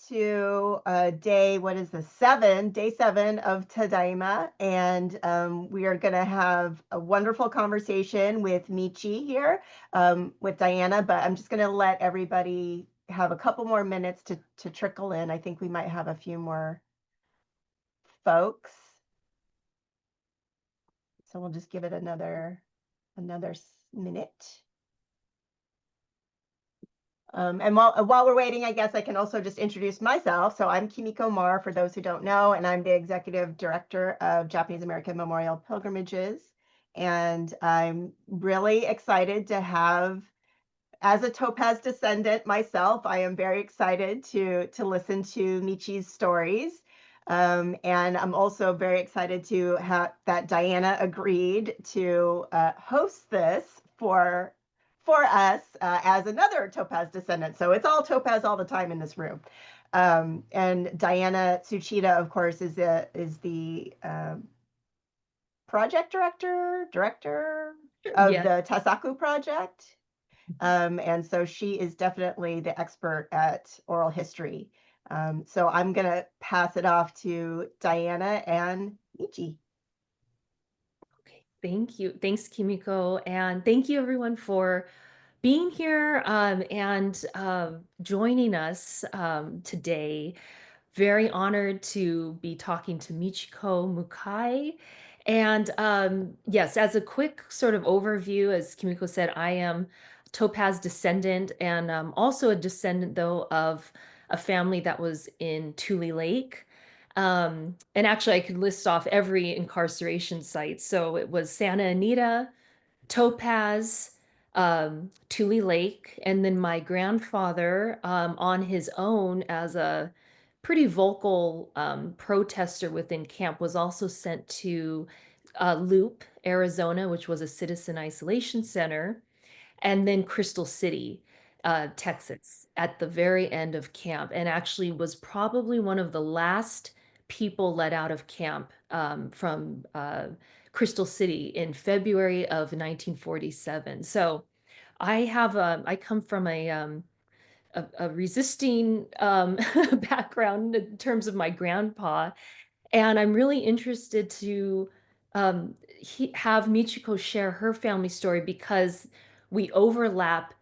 to day seven of Tadaima. And we are going to have a wonderful conversation with Michi here, with Diana. But I'm just going to let everybody have a couple more minutes to trickle in. I think we might have a few more folks. So we'll just give it another minute. And while we're waiting, I guess I can also just introduce myself. So I'm Kimiko Mar, for those who don't know, and I'm the Executive Director of Japanese American Memorial Pilgrimages. And I'm really excited to have, as a Topaz descendant myself, I am very excited to listen to Michi's stories. And I'm also very excited to have that Diana agreed to host this for us as another Topaz descendant. So it's all Topaz all the time in this room. And Diana Tsuchida, of course, is the project director of the Tessaku project. And so she is definitely the expert at oral history. So I'm going to pass it off to Diana and Michi. Okay, thank you. Thanks, Kimiko. And thank you, everyone, for being here and joining us today. Very honored to be talking to Michiko Mukai. And yes, as a quick sort of overview, as Kimiko said, I am Topaz descendant and also a descendant, though, of a family that was in Tule Lake. And actually, I could list off every incarceration site. So it was Santa Anita, Topaz, Tule Lake, and then my grandfather, on his own as a pretty vocal protester within camp, was also sent to Loop, Arizona, which was a citizen isolation center, and then Crystal City, Texas, at the very end of camp, and actually was probably one of the last people let out of camp from Crystal City in February of 1947. So I come from a resisting background in terms of my grandpa, and I'm really interested to have Michiko share her family story because we overlap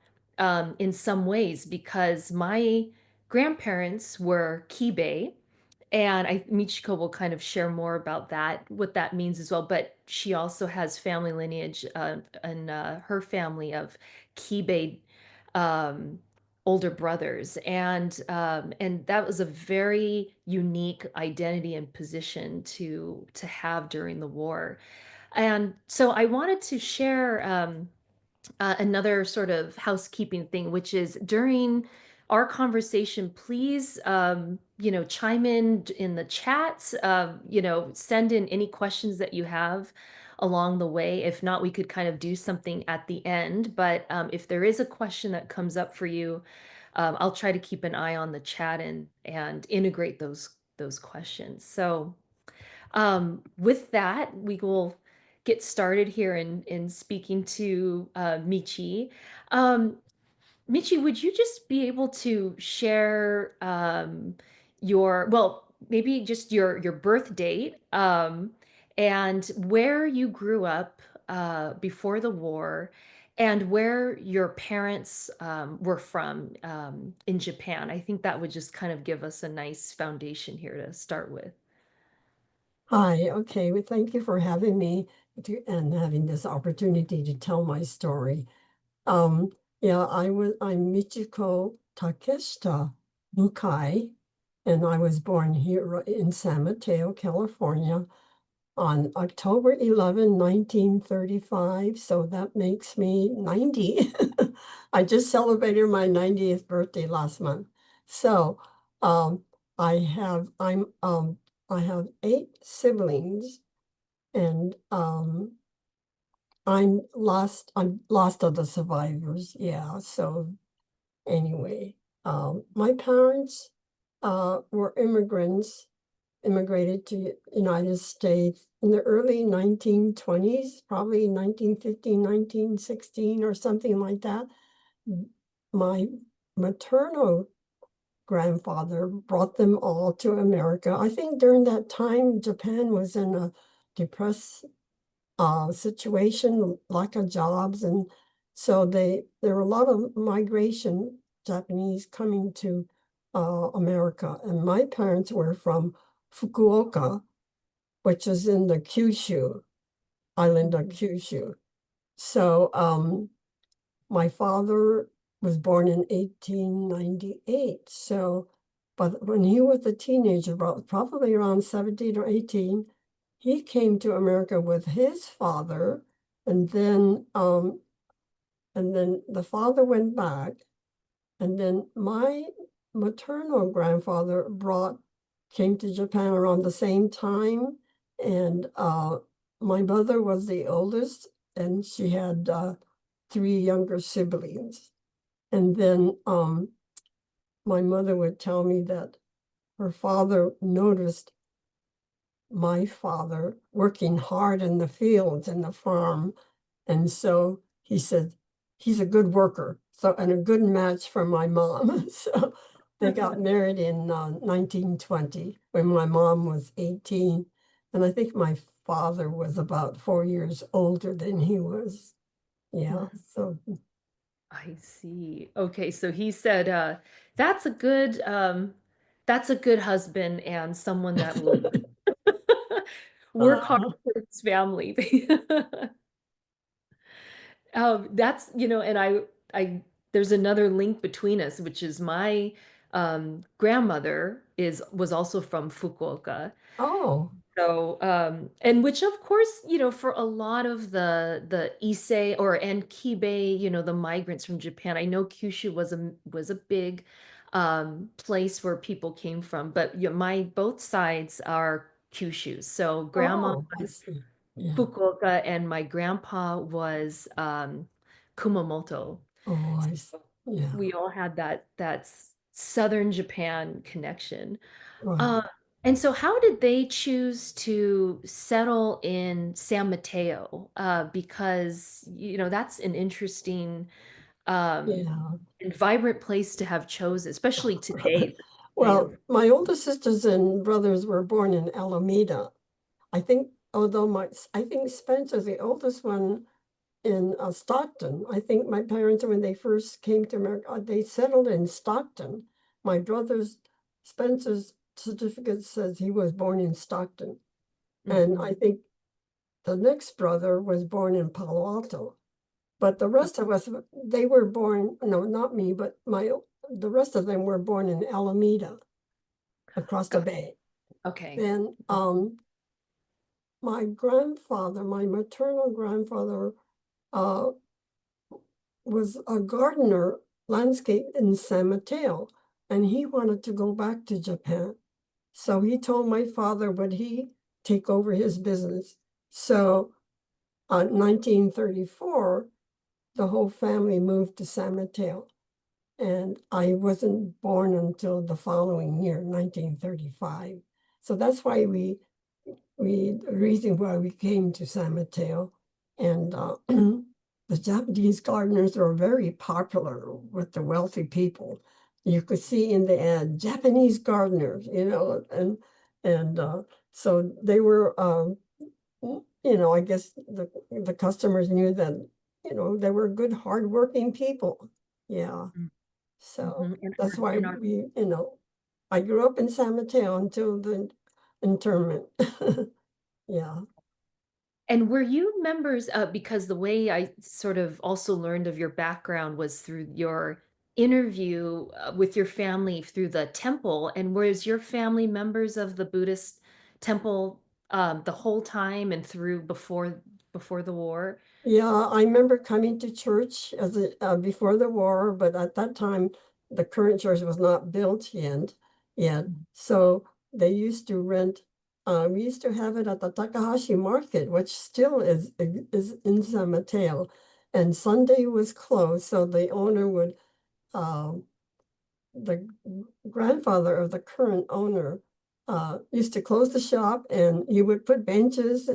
in some ways because my grandparents were Kibe, and Michiko will kind of share more about that, what that means as well. But she also has family lineage in her family of Kibe um, older brothers, and that was a very unique identity and position to have during the war. And so I wanted to share another sort of housekeeping thing, which is during our conversation, please, chime in the chats, send in any questions that you have along the way. If not, we could kind of do something at the end. But if there is a question that comes up for you, I'll try to keep an eye on the chat and integrate those questions. So with that, we will get started here in speaking to Michi. Um, Michi, would you just be able to share well, maybe just your birth date and where you grew up before the war and where your parents were from in Japan? I think that would just kind of give us a nice foundation here to start with. Hi, okay. Well, thank you for having me and having this opportunity to tell my story. Um, yeah, I'm Michiko Takeshita Mukai, and I was born here in San Mateo, California on October 11, 1935. So that makes me 90. I just celebrated my 90th birthday last month. So um, I have I have 8 siblings, and I'm lost of the survivors. Yeah. So anyway, my parents were immigrated to United States in the early 1920s, probably 1915, 1916 or something like that. My maternal grandfather brought them all to America. I think during that time, Japan was in a depressed situation, lack of jobs, and so there were a lot of migration Japanese coming to America. And my parents were from Fukuoka, which is in the Kyushu island of Kyushu. So my father was born in 1898. So, but when he was a teenager, probably around 17 or 18, he came to America with his father, and then the father went back, and then my maternal grandfather came to Japan around the same time, and my mother was the oldest, and she had 3 younger siblings. And then my mother would tell me that her father noticed my father working hard in the fields and the farm. And so he said, he's a good worker. So, and a good match for my mom. So they got married in 1920 when my mom was 18. And I think my father was about 4 years older than he was. Yeah. So I see. Okay, so he said, that's a good husband and someone that will work hard for his family. That's, and there's another link between us, which is my grandmother was also from Fukuoka. oh, So, and which of course, for a lot of the Issei and Kibei, the migrants from Japan, I know Kyushu was a big place where people came from, but my both sides are Kyushu. So grandma I was see. Yeah. Fukuoka and my grandpa was Kumamoto. Oh, I see. Yeah. We all had that southern Japan connection. Right. Uh, and so how did they choose to settle in San Mateo? Because, that's an interesting Yeah. and vibrant place to have chosen, especially today. Well, my older sisters and brothers were born in Alameda. I think, I think Spencer's the oldest one in Stockton. I think my parents, when they first came to America, they settled in Stockton. My brother's, Spencer's certificate says he was born in Stockton. And I think the next brother was born in Palo Alto. But the rest of us, they were born, no, not me, but the rest of them were born in Alameda across the bay. Okay. Then my grandfather, my maternal grandfather, was a gardener, landscape in San Mateo, and he wanted to go back to Japan. So he told my father, would he take over his business? So 1934, the whole family moved to San Mateo. And I wasn't born until the following year, 1935. So that's why the reason why we came to San Mateo. And the Japanese gardeners were very popular with the wealthy people. You could see in the ad, Japanese gardeners, and so they were, I guess the customers knew that, they were good, hardworking people. Yeah. So that's why I grew up in San Mateo until the internment. Yeah. And were you members because the way I sort of also learned of your background was through your interview with your family through the temple, and was your family members of the Buddhist temple the whole time and through before the war? Yeah, I remember coming to church before the war, but at that time, the current church was not built yet. So they used to rent. We used to have it at the Takahashi Market, which still is in San Mateo, and Sunday was closed, so the owner would, the grandfather of the current owner, used to close the shop, and he would put benches,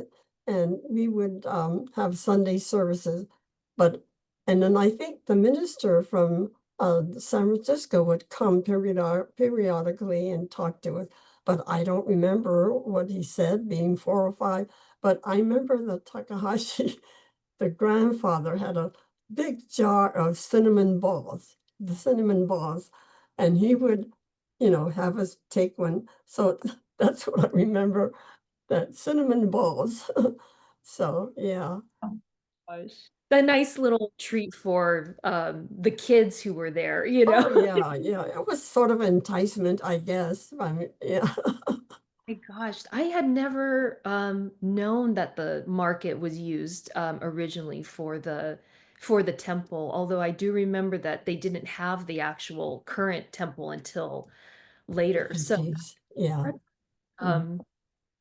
and we would have Sunday services. And then I think the minister from San Francisco would come periodically and talk to us, but I don't remember what he said, being 4 or 5. But I remember the Takahashi, the grandfather had a big jar of cinnamon balls, the cinnamon balls, and he would, have us take one. So that's what I remember, that cinnamon balls. So yeah. Gosh. A nice little treat for the kids who were there, Oh yeah, yeah. It was sort of enticement, I guess. I mean, yeah. My gosh, I had never known that the market was used originally for the temple, although I do remember that they didn't have the actual current temple until later. So 50s. Yeah. that's Mm.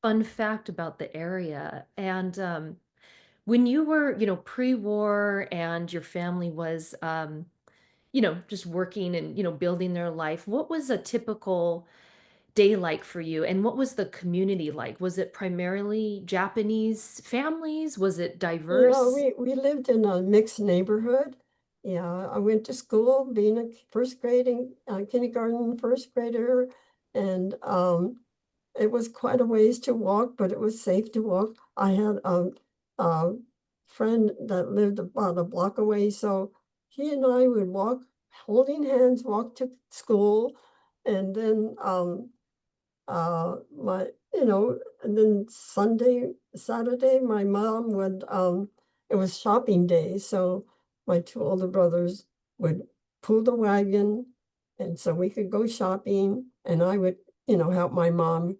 fun fact about the area. And when you were, pre-war and your family was just working and, building their life, what was a typical day like for you? And what was the community like? Was it primarily Japanese families? Was it Yeah, diverse? we lived in a mixed neighborhood. Yeah, I went to school being a first grading, kindergarten first grader, and it was quite a ways to walk, but it was safe to walk. I had a friend that lived about a block away, so he and I would walk, holding hands, walk to school, and then my and then Saturday, my mom would it was shopping day, so my 2 older brothers would pull the wagon, and so we could go shopping, and I would help my mom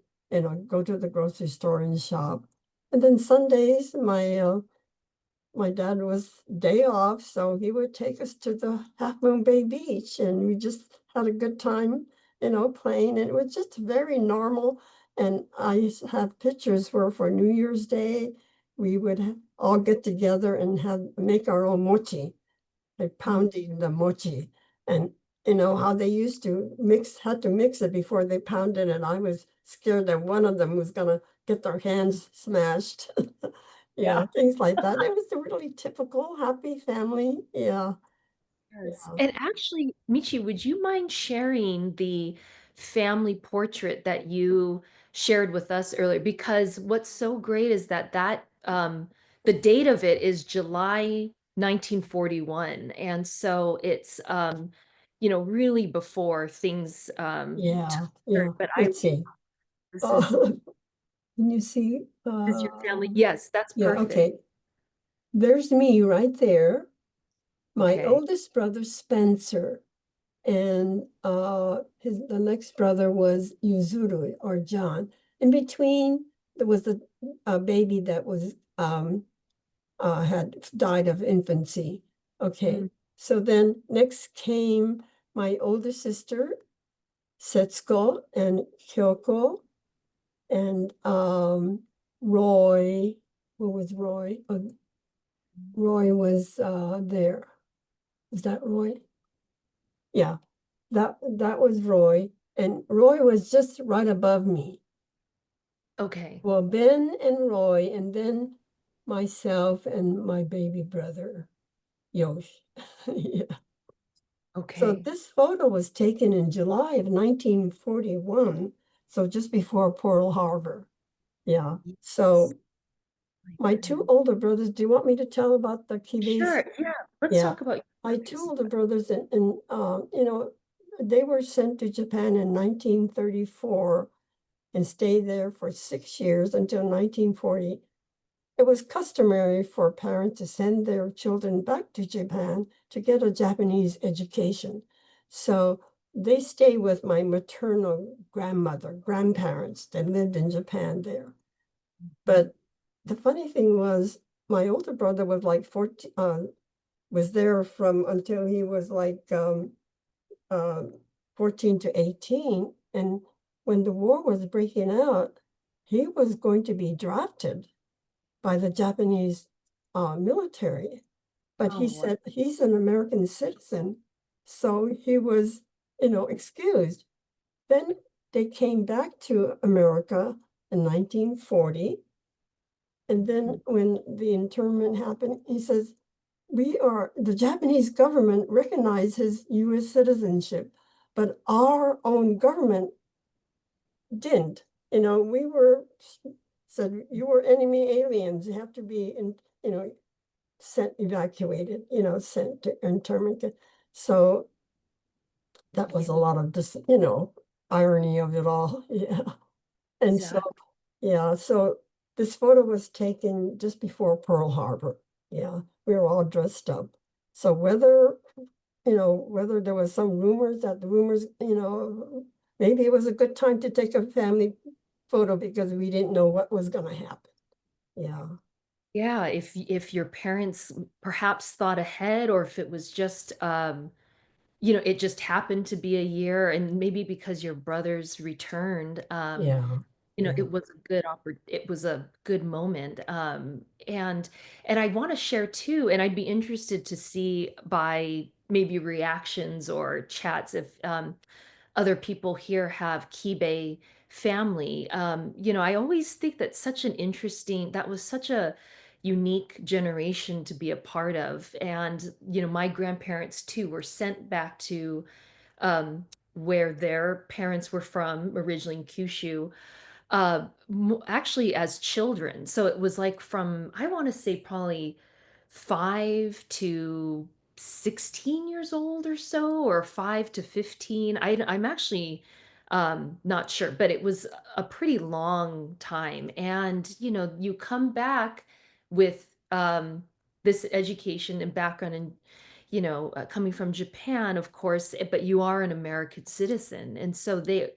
go to the grocery store and shop. And then Sundays, my dad was day off, so he would take us to the Half Moon Bay Beach, and we just had a good time, playing. And it was just very normal. And have pictures where for New Year's Day, we would all get together and make our own mochi, like pounding the mochi. And how they used to had to mix it before they pounded it. I was scared that one of them was gonna get their hands smashed. Yeah. Yeah, things like that. It was a really typical happy family. Yeah. Yes. Yeah. And actually, Michi, would you mind sharing the family portrait that you shared with us earlier? Because what's so great is that the date of it is July 1941. And so it's really before things Yeah. turned. Yeah. But I Let's see. this Uh, is can you see? this your family. Yes, that's Yeah, perfect. okay. There's me right there. My Okay. oldest brother, Spencer, and the next brother was Yuzuru or John. In between, there was a baby that was had died of infancy. Okay, Mm, so then next came my older sister, Setsuko and Kyoko, and Roy. Who was Roy? Roy was there. Is that Roy? Yeah, that was Roy, and Roy was just right above me. okay. Well, Ben and Roy, and then myself and my baby brother, Yosh. Yeah. So Okay. this photo was taken in July of 1941, so just before Pearl Harbor. Yeah. Yes. So my two older brothers, do you want me to tell about the key base? Sure. Yeah. Let's Yeah. talk about My your two brothers. older brothers, and they were sent to Japan in 1934 and stayed there for 6 years until 1940. It was customary for parents to send their children back to Japan to get a Japanese education. So they stayed with my maternal grandparents that lived in Japan there. But the funny thing was, my older brother was like 14, was there from until he was like uh, 14 to 18. And when the war was breaking out, he was going to be drafted by the Japanese military. But Oh, he wow. said he's an American citizen. So he was, excused. Then they came back to America in 1940. And then when the internment happened, he says, the Japanese government recognized his U.S. citizenship, but our own government didn't. We were said you were enemy aliens. You have to be sent evacuated. Sent to internment. So that was a lot of this, irony of it all. Yeah, and so Exactly. yeah, so this photo was taken just before Pearl Harbor. Yeah, we were all dressed up. So whether there was some rumors that the rumors, maybe it was a good time to take a family photo because we didn't know what was going to happen. Yeah. Yeah, if your parents perhaps thought ahead, or if it was just it just happened to be a year, and maybe because your brothers returned, Yeah. Yeah. it was a it was a good moment. And I want to share too, and I'd be interested to see by maybe reactions or chats if other people here have Kibe family. I always think that's that was such a unique generation to be a part of. And, my grandparents too were sent back to um, where their parents were from, originally in Kyushu, actually as children. So it was like from, I want to say probably 5 to 16 years old or so, or 5 to 15. I'm actually not sure, but it was a pretty long time. And, you come back with this education and background, and, coming from Japan, of course, but you are an American citizen. And so they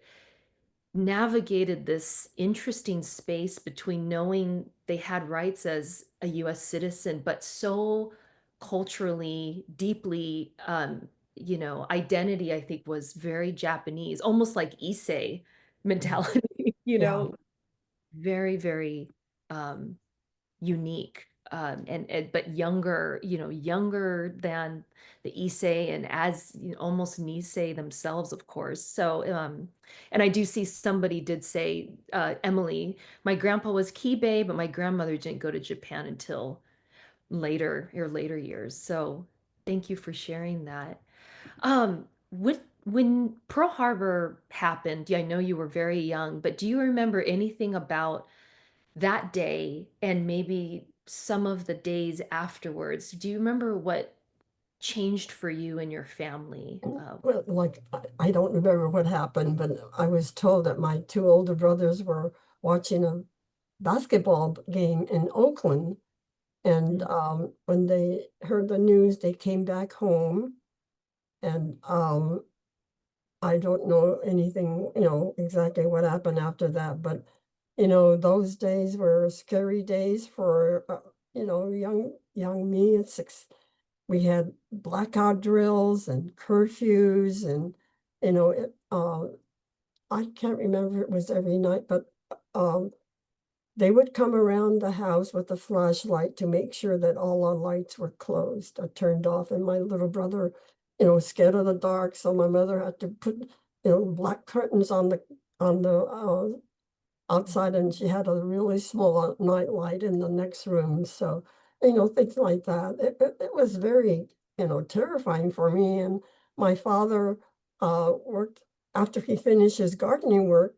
navigated this interesting space between knowing they had rights as a US citizen, but so culturally, deeply, identity, I think, was very Japanese, almost like Issei mentality, Yeah. very, very um, unique. And but younger, younger than the Issei, and as almost Nisei themselves, of course. So, and I do see somebody did say, Emily, my grandpa was Kibe, but my grandmother didn't go to Japan until later years. So, thank you for sharing that. When Pearl Harbor happened, yeah, I know you were very young, but do you remember anything about that day and maybe some of the days afterwards? Do you remember what changed for you and your family? Well, like I don't remember what happened, but I was told that my two older brothers were watching a basketball game in Oakland. And Mm. when they heard the news, they came back home. And I don't know anything, exactly what happened after that. But, those days were scary days for, young me at 6. We had blackout drills and curfews and, I can't remember if it was every night, but um, they would come around the house with a flashlight to make sure that all our lights were closed or turned off. And my little brother, scared of the dark, so my mother had to put, black curtains on the outside, and she had a really small night light in the next room. So, things like that. It was very, terrifying for me. And my father worked after he finished his gardening work.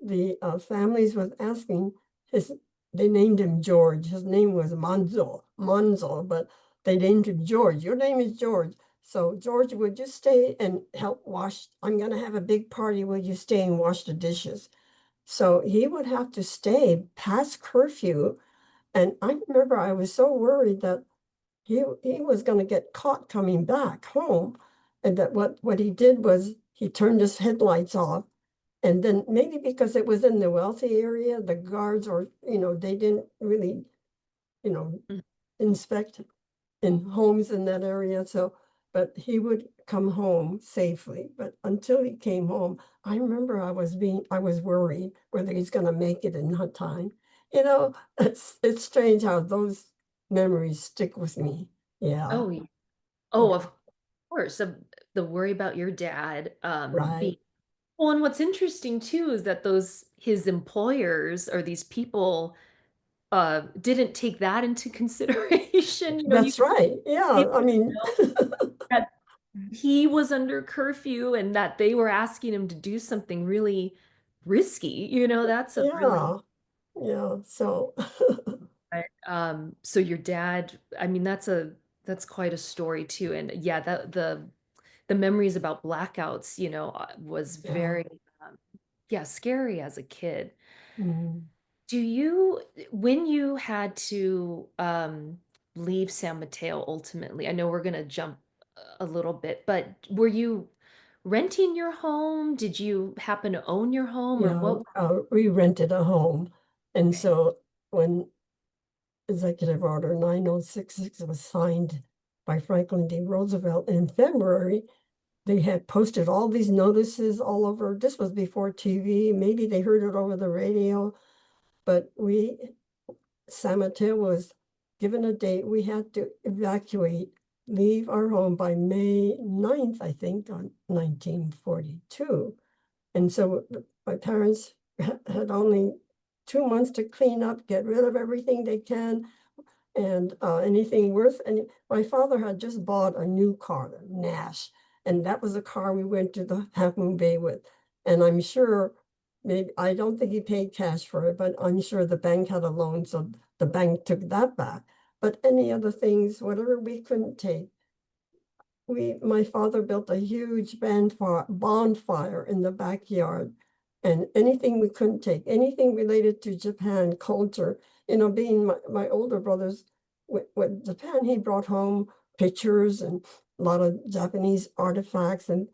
The families was asking his, they named him George. His name was Monzo, but they named him George. Your name is George. So George, would you stay and help wash? I'm going to have a big party. Would you stay and wash the dishes? So he would have to stay past curfew. And I remember I was so worried that he was going to get caught coming back home. And that what he did was he turned his headlights off, and then maybe because it was in the wealthy area, the guards or, they didn't really, you know, Mm. inspect in homes in that area. So, but he would come home safely. But until he came home, I remember I was worried whether he's going to make it in that time. It's strange how those memories stick with me. Yeah. Oh, Yeah. oh, of course. The worry about your dad being Right. well, and what's interesting too is that those his employers, or these people, didn't take that into consideration. You know, That's right. Yeah. I mean, that he was under curfew and that they were asking him to do something really risky. You know, that's a really yeah. Yeah. So, so your dad, I mean, that's quite a story too. And yeah, that the memories about blackouts, you know, was yeah. very yeah, scary as a kid. Mm. Do you, when you had to leave San Mateo ultimately, I know we're gonna jump a little bit, but were you renting your home? Did you happen to own your home or Yeah. what? We rented a home. And Okay. so when Executive Order 9066 was signed by Franklin D. Roosevelt in February, they had posted all these notices all over. This was before TV. Maybe they heard it over the radio, but San Mateo was given a date. We had to evacuate, leave our home by May 9th, I think, on 1942. And so my parents had only 2 months to clean up, get rid of everything they can, and anything worth. And my father had just bought a new car, a Nash, and that was the car we went to the Half Moon Bay with. And I'm sure, maybe I don't think he paid cash for it, but I'm sure the bank had a loan, so the bank took that back. But any other things, whatever we couldn't take, my father built a huge bonfire in the backyard, and anything we couldn't take, anything related to Japan culture, being my older brothers with Japan, he brought home pictures and a lot of Japanese artifacts, and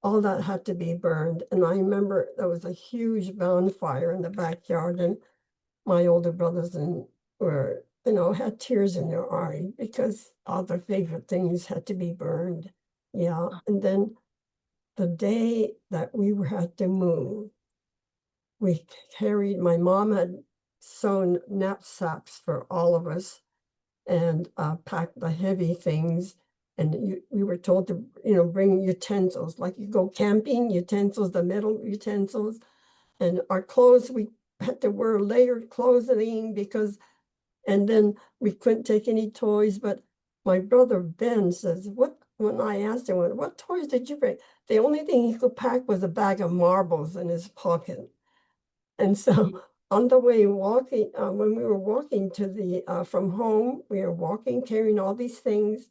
all that had to be burned. And I remember there was a huge bonfire in the backyard, and my older brothers and were, had tears in their eyes because all their favorite things had to be burned. Yeah. And then the day that we had to move, we my mom had sewn knapsacks for all of us and packed the heavy things. And we were told to, bring utensils, like you go camping, utensils, the metal utensils. And our clothes, we had to wear layered clothing and then we couldn't take any toys. But my brother Ben says, when I asked him, what toys did you bring? The only thing he could pack was a bag of marbles in his pocket. And so on the way walking, when we were walking to from home, we were walking, carrying all these things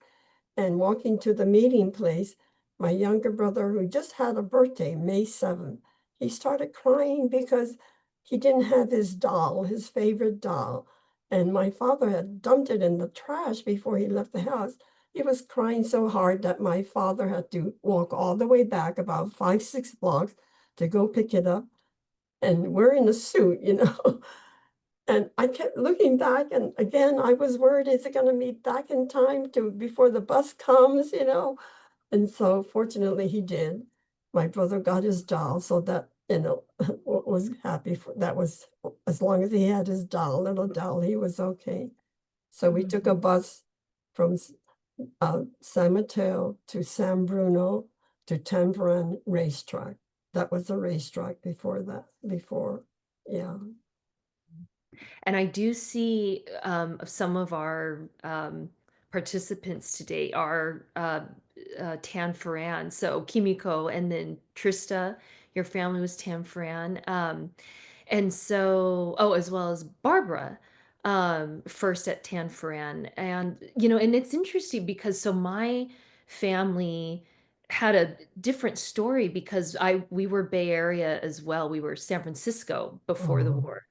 and walking to the meeting place. My younger brother, who just had a birthday, May 7th, he started crying because he didn't have his doll, his favorite doll. And my father had dumped it in the trash before he left the house. He was crying so hard that my father had to walk all the way back about 5, 6 blocks to go pick it up. And wearing a suit. And I kept looking back, and again, I was worried, is it going to be back in time before the bus comes? And so fortunately he did. My brother got his doll, so that, was happy for that was as long as he had his doll, little doll, he was okay. So we took a bus from San Mateo to San Bruno to Tanforan racetrack. That was the racetrack before, yeah. And I do see some of our participants today are Tanforan. So Kimiko and then Trista, your family was Tanforan. And so, oh, as well as Barbara, first at Tanforan. And, and it's interesting because so my family had a different story because we were Bay Area as well. We were San Francisco before the Oh, war.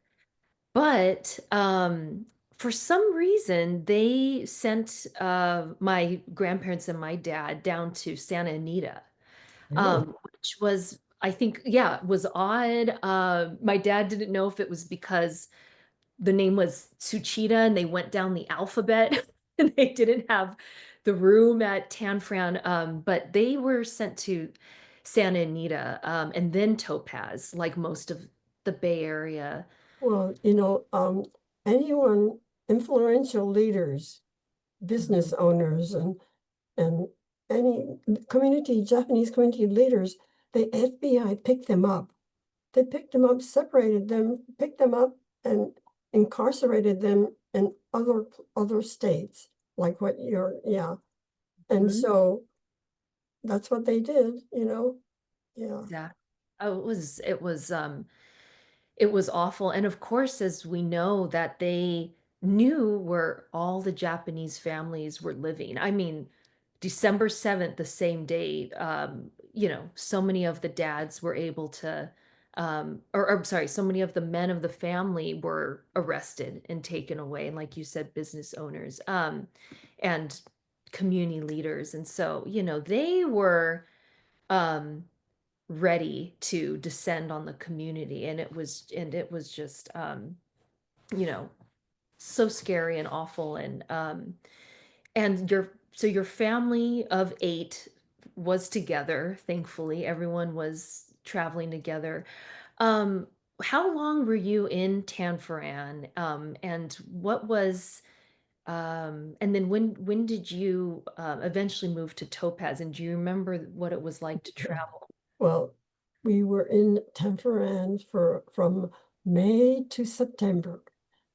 But for some reason, they sent my grandparents and my dad down to Santa Anita, yeah. which was, I think, yeah, was odd. My dad didn't know if it was because the name was Tsuchida and they went down the alphabet and they didn't have the room at Tanfran, but they were sent to Santa Anita and then Topaz, like most of the Bay Area. Well, anyone, influential leaders, Mhm. business owners, and any Japanese community leaders, the FBI picked them up. They picked them up, separated them, picked them up, and incarcerated them in other states, like what you're, yeah. And Mhm. so that's what they did, yeah. Exactly. Oh, it was awful. And of course, as we know, that they knew where all the Japanese families were living. I mean, December 7th, the same day, so many of the dads were able to, or I'm sorry, so many of the men of the family were arrested and taken away. And like you said, business owners, and community leaders. And so, they were, um, ready to descend on the community, and it was just, you know so scary and awful. And your family of 8 was together. Thankfully, everyone was traveling together. um how long were you in Tanforan, and what was and then when did you eventually move to Topaz, and do you remember what it was like to Yeah. travel? Well, we were in Tanforan from May to September.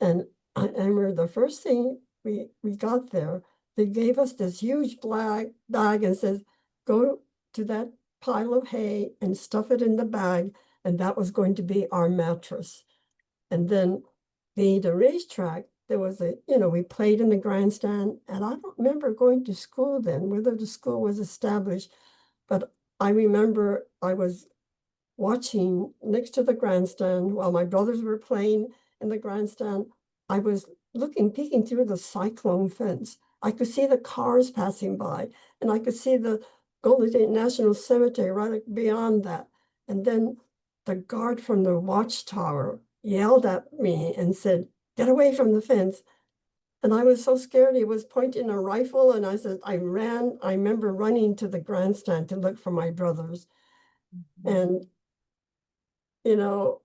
And I remember the first thing we got there, they gave us this huge black bag and says, go to that pile of hay and stuff it in the bag. And that was going to be our mattress. And then the racetrack, there was we played in the grandstand. And I don't remember going to school then, whether the school was established, but I remember I was watching next to the grandstand while my brothers were playing in the grandstand. I was peeking through the cyclone fence. I could see the cars passing by, and I could see the Golden State National Cemetery right beyond that. And then the guard from the watchtower yelled at me and said, "Get away from the fence." And I was so scared. He was pointing a rifle, and I said, I remember running to the grandstand to look for my brothers. And, you know,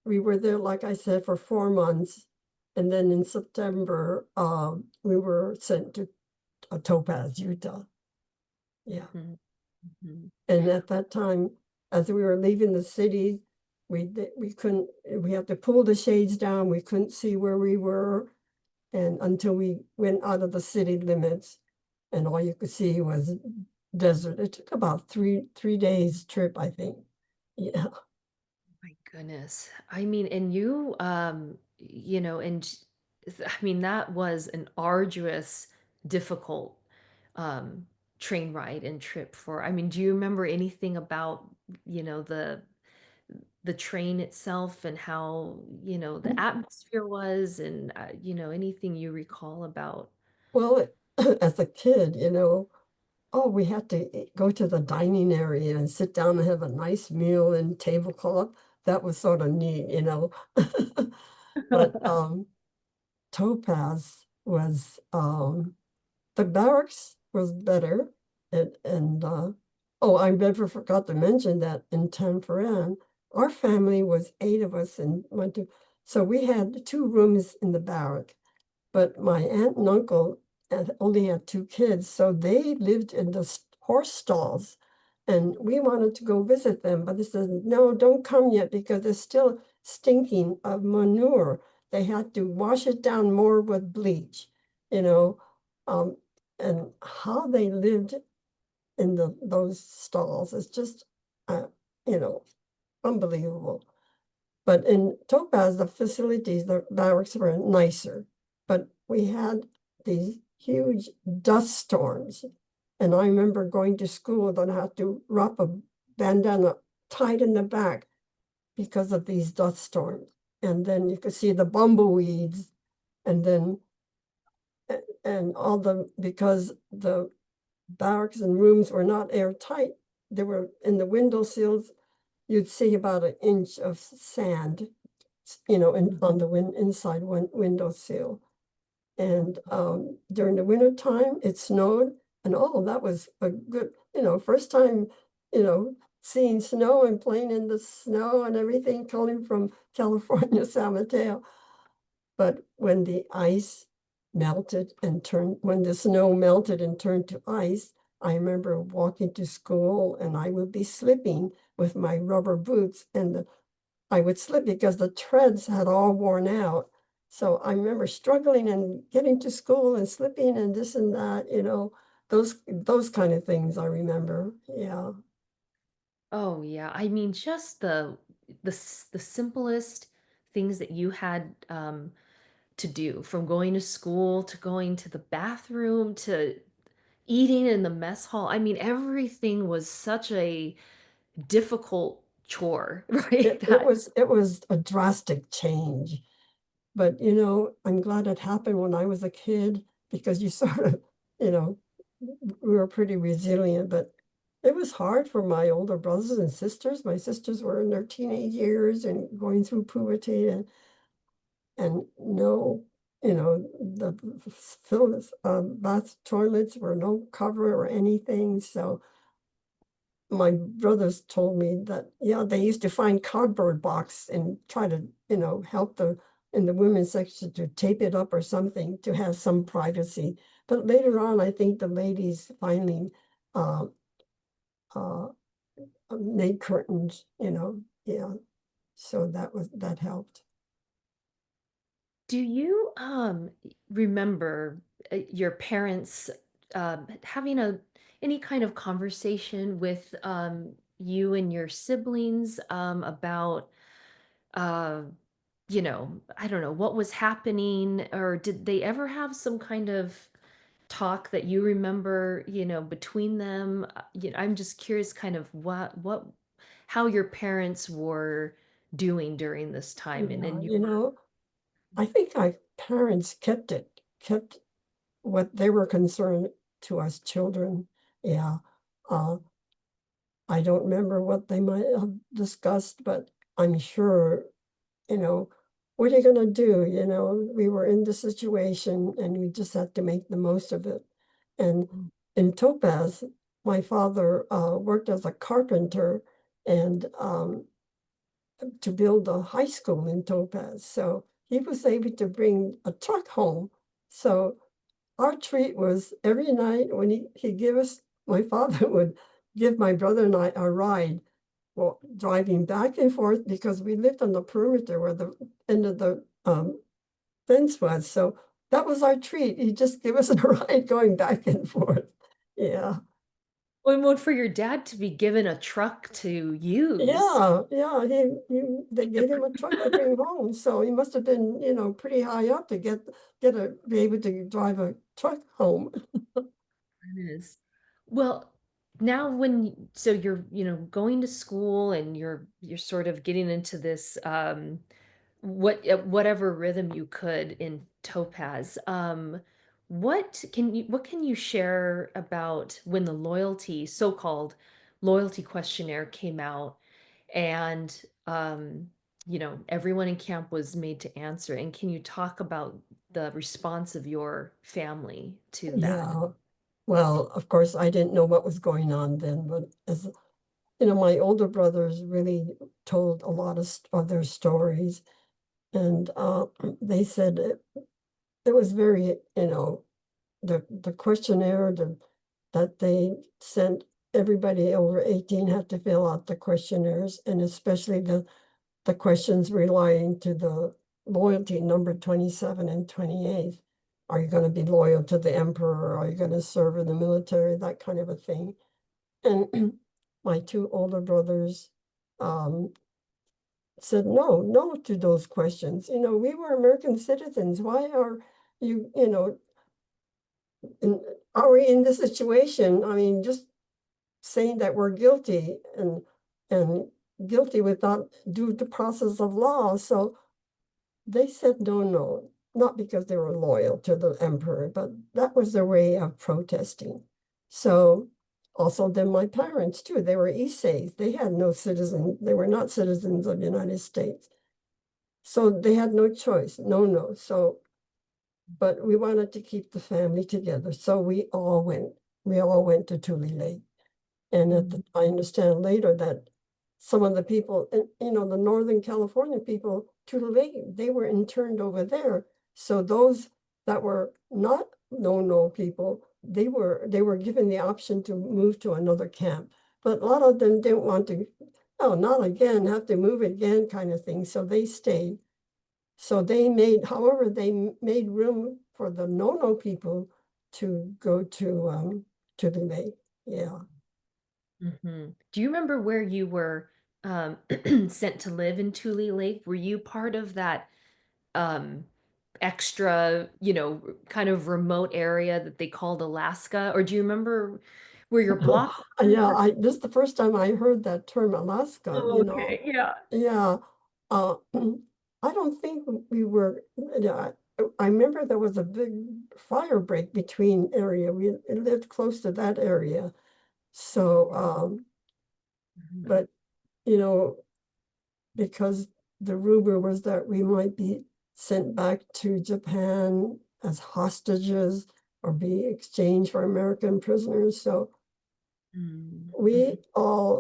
we were there, like I said, for 4 months. And then in September, we were sent to Topaz, Utah. Yeah. Mhm. Mhm. And at that time, as we were leaving the city, we couldn't, we had to pull the shades down. We couldn't see where we were. And until we went out of the city limits, and all you could see was desert. It took about three days trip, I think. Yeah. My goodness. I mean, and I mean, that was an arduous, difficult um, train ride and trip I mean, do you remember anything about, the train itself and how, the atmosphere was, and, anything you recall about? Well, as a kid, oh, we had to go to the dining area and sit down and have a nice meal and tablecloth. That was sort of neat. But Topaz was the barracks was better. And oh, I never forgot to mention that in Tanforan, our family was 8 of us and went to, so we had 2 rooms in the barrack. But my aunt and uncle only had 2 kids, so they lived in the horse stalls. And we wanted to go visit them, but they said, no, don't come yet because they're still stinking of manure. They had to wash it down more with bleach, you know. Um, and how they lived in those stalls is just, uh, you know, unbelievable. But in Topaz, the facilities, the barracks were nicer, but we had these huge dust storms. And I remember going to school and I had to wrap a bandana tied in the back because of these dust storms. And then you could see the bumbleweeds, and then and because the barracks and rooms were not airtight, they were in the window sills, you'd see about an inch of sand, on the inside window sill. And during the winter time, it snowed, and that was a good, first time, seeing snow and playing in the snow and everything, coming from California, San Mateo. But when the when the snow melted and turned to ice, I remember walking to school and I would be slipping with my rubber boots, and I would slip because the treads had all worn out. So I remember struggling and getting to school and slipping and this and that, those kind of things I remember. Yeah. Oh yeah, I mean, just the simplest things that you had to do, from going to school to going to the bathroom to eating in the mess hall. I mean, everything was such a difficult chore, right? It was a drastic change. But I'm glad it happened when I was a kid because you sort of, you know, we were pretty resilient, but it was hard for my older brothers and sisters. My sisters were in their teenage years and going through puberty and no, the bath toilets were no cover or anything. So my brothers told me that, yeah, they used to find cardboard box and try to, help in the women's section to tape it up or something to have some privacy. But later on, I think the ladies finally uh, uh, made curtains, yeah. So that helped. Do you remember your parents having a any kind of conversation with you and your siblings about uh I don't know what was happening, or did they ever have some kind of talk that you remember, between them? I'm just curious kind of what how your parents were doing during this time and Yeah, in your I think my parents kept what they were concerned to us children. Yeah. Uh, I don't remember what they might have discussed, but I'm sure, you know, what are you going to do? We were in the situation and we just had to make the most of it. And in Topaz, my father worked as a carpenter and to build a high school in Topaz. So he was able to bring a truck home. So our treat was every night when he'd give us, my father would give my brother and I a ride, well, driving back and forth because we lived on the perimeter where the end of the fence was. So that was our treat. He'd just give us a ride going back and forth. Yeah. well, for your dad to be given a truck to use. Yeah, yeah, they gave him a truck to bring home, so he must have been, pretty high up to be able to drive a truck home. It is. Well, now so you're, going to school and you're sort of getting into this whatever rhythm you could in Topaz. What can you share about when the so-called loyalty questionnaire came out, and everyone in camp was made to answer, and can you talk about the response of your family to that? Yeah. Well, of course, I didn't know what was going on then, but as my older brothers really told a lot of their stories, and they said it was very, the questionnaire that they sent everybody over 18 had to fill out the questionnaires, and especially the questions relating to the loyalty number 27 and 28. Are you going to be loyal to the emperor? Are you going to serve in the military? That kind of a thing. And my two older brothers um, said no to those questions. We were American citizens. Why are you, are we in this situation? I mean, just saying that we're guilty and guilty without due to process of law. So they said no, not because they were loyal to the emperor, but that was their way of protesting. So also then my parents too, they were Issei's. They had no citizen, they were not citizens of the United States. So they had no choice, no. So, but we wanted to keep the family together. So we all went to Tule Lake. And I understand later that some of the people, the Northern California people, Tule Lake, they were interned over there. So those that were not no people, they were given the option to move to another camp. But a lot of them didn't want to oh, not again, have to move again kind of thing. So they stayed. So they made, however, they made room for the no people to go to the lake. Yeah. Do you remember where you were sent to live in Tule Lake? Were you part of that um, extra, kind of remote area that they called Alaska? Or do you remember where your block was? Yeah, this is the first time I heard that term Alaska, Oh, okay, yeah. Yeah. Uh, I don't think we were, yeah, I remember there was a big fire break between area. We lived close to that area. So, Mhm. but, you know, because the rumor was that we might be sent back to Japan as hostages or be exchanged for American prisoners. So Mhm.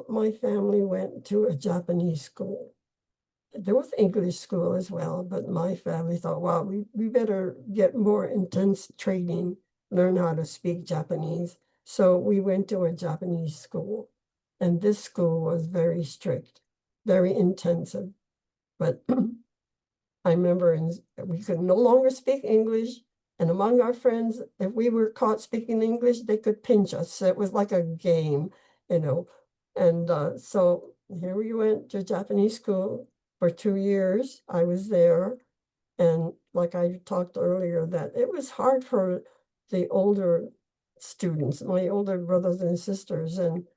my family went to a Japanese school. There was English school as well, but my family thought, wow, we better get more intense training, learn how to speak Japanese. So we went to a Japanese school, and this school was very strict, very intensive. But I remember we could no longer speak English. And among our friends, if we were caught speaking English, they could pinch us. So it was like a game, you know. And so here we went to Japanese school for 2 years. I was there. And like I talked earlier, that it was hard for the older students, my older brothers and sisters. And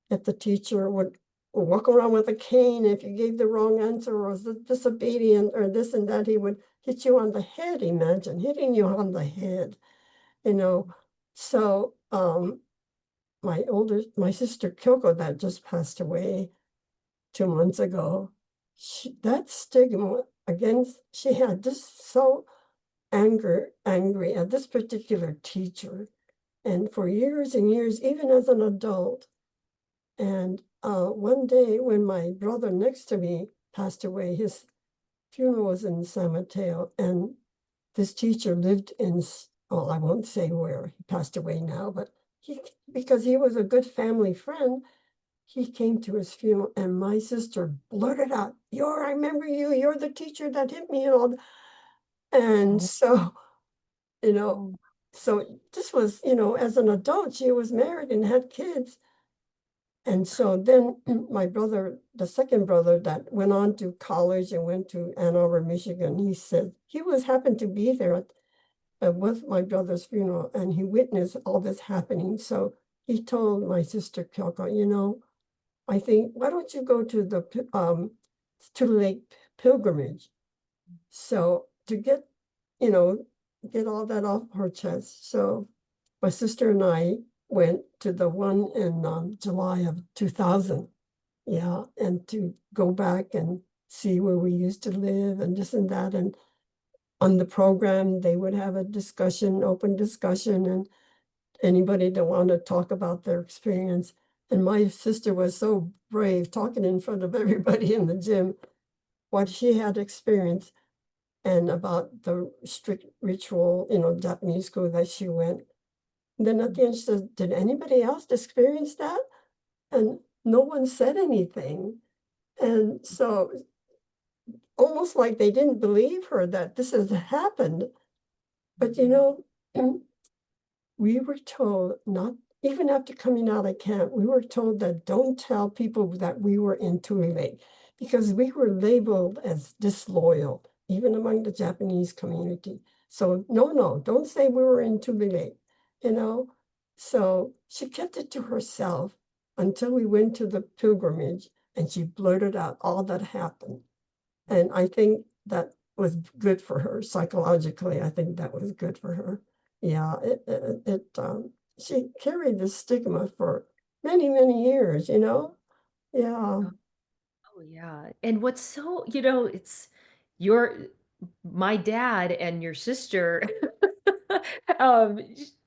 if the teacher would walk around with a cane, if you gave the wrong answer or was disobedient or this and that, he would hit you on the head. Imagine hitting you on the head, you know. So my sister Kyoko that just passed away 2 months ago, that stigma against she had just so angry at this particular teacher. And for years and years, even as an adult, and one day when my brother next to me passed away, his funeral was in San Mateo, and this teacher lived in, well, I won't say where, he passed away now, but because he was a good family friend, he came to his funeral, and my sister blurted out, I remember you, you're the teacher that hit me and all. And Oh, so, you know, oh, so this was, as an adult, she was married and had kids. And so then my brother, the second brother that went on to college and went to Ann Arbor, Michigan, he said he happened to be there with my brother's funeral and he witnessed all this happening. So he told my sister Kyoko, I think, why don't you go to to the lake pilgrimage? So to you know, get all that off her chest. So my sister and I went to the one in July of 2000. Yeah, and to go back and see where we used to live and this and that. And on the program, they would have a discussion, open discussion, and anybody that wanted to talk about their experience. And my sister was so brave talking in front of everybody in the gym what she had experienced and about the strict ritual, Japanese school that she went. And then at the end, she says, did anybody else experience that? And no one said anything. And so almost like they didn't believe her that this has happened. But we were told not even after coming out of camp, we were told that don't tell people that we were in Tule Lake because we were labeled as disloyal, even among the Japanese community. So no, don't say we were in Tule Lake, you know. So she kept it to herself until we went to the pilgrimage and she blurted out all that happened. And I think that was good for her psychologically. I think that was good for her. Yeah, she carried this stigma for many, many years, Yeah. oh, yeah. And what's so, it's your my dad and your sister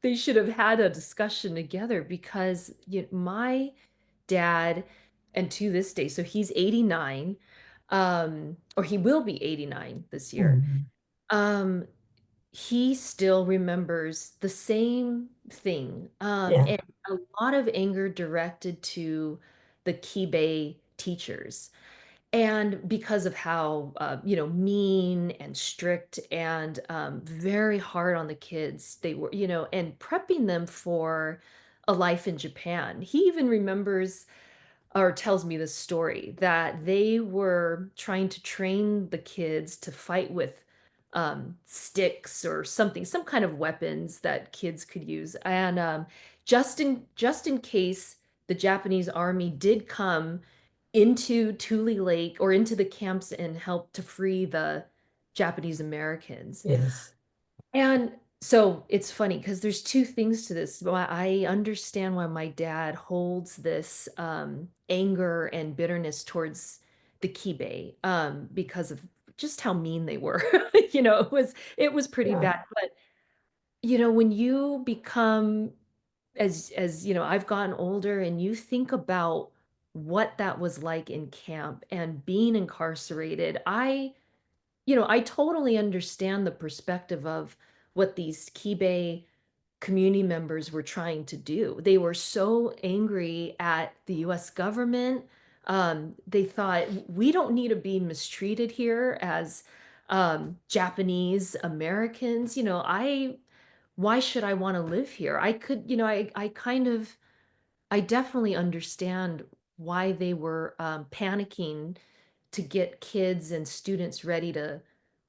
they should have had a discussion together because my dad, and to this day, so he's 89, or he will be 89 this year. Mhm. Um, he still remembers the same thing, Yeah. and a lot of anger directed to the Kibei teachers. And because of how, mean and strict and very hard on the kids they were, and prepping them for a life in Japan. He even remembers or tells me this story that they were trying to train the kids to fight with sticks or something, some kind of weapons that kids could use. And just in case the Japanese army did come into Tule Lake or into the camps and help to free the Japanese Americans. Yes. And so it's funny because there's two things to this. Why I understand why my dad holds this anger and bitterness towards the Kibe because of just how mean they were. It was pretty Yeah. bad. But when you become as I've gotten older and you think about what that was like in camp and being incarcerated, I totally understand the perspective of what these Kibe community members were trying to do. They were so angry at the US government. They thought, we don't need to be mistreated here as Japanese Americans. Why should I want to live here? I could, I definitely understand why they were panicking to get kids and students ready to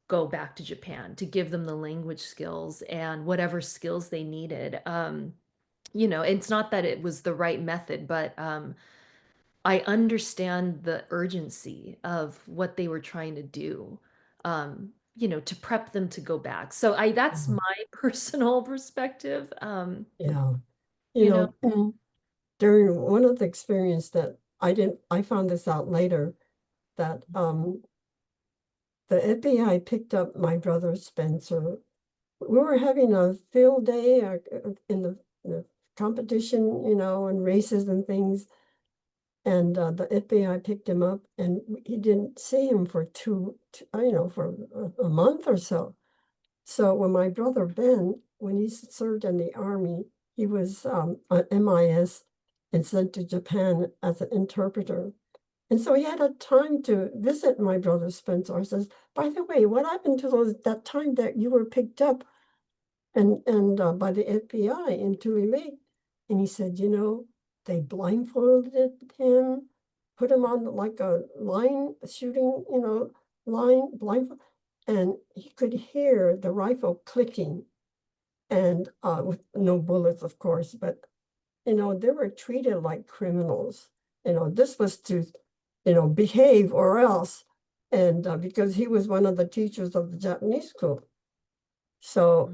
go back to Japan, to give them the language skills and whatever skills they needed. It's not that it was the right method, but I understand the urgency of what they were trying to do, to prep them to go back. So that's Mhm. my personal perspective. Yeah. You know, During one of the experience that I found this out later, that the FBI picked up my brother Spencer. We were having a field day in the competition, and races and things. And the FBI picked him up, and he didn't see him for for a month or so. So when my brother Ben, when he served in the army, he was on MIS and sent to Japan as an interpreter. And so he had a time to visit my brother Spencer. I says, by the way, what happened to that time that you were picked up and by the FBI in Tule Lake? And he said, they blindfolded him, put him on like a line shooting, line blindfold, and he could hear the rifle clicking, and with no bullets, of course, but they were treated like criminals. This was to, behave or else. And because he was one of the teachers of the Japanese school. So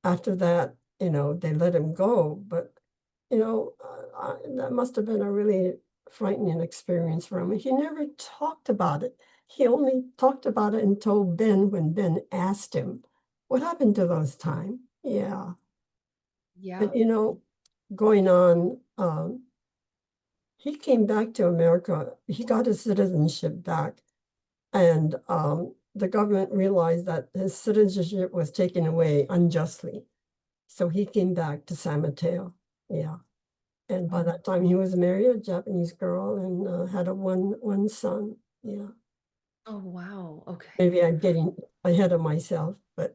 after that, they let him go. But, that must have been a really frightening experience for him. He never talked about it. He only talked about it and told Ben when Ben asked him, what happened to those time? Yeah. yeah. But, going on, he came back to America. He got his citizenship back. And the government realized that his citizenship was taken away unjustly. So he came back to San Mateo. Yeah. And by that time, he was married, a Japanese girl, and had a one son. Yeah. Oh, wow. Okay. Maybe I'm getting ahead of myself, but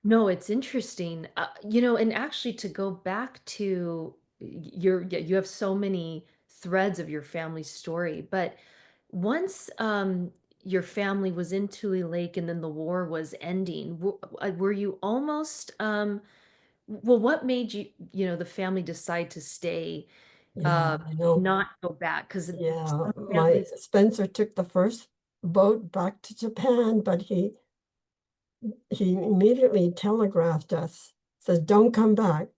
No, it's interesting. And actually to go back to you have so many threads of your family story, but once your family was in Tule Lake and then the war was ending, were you almost well, what made the family decide to stay, yeah, not go back? Because yeah, some my families, Spencer took the first boat back to Japan, but he immediately telegraphed us, says, don't come back.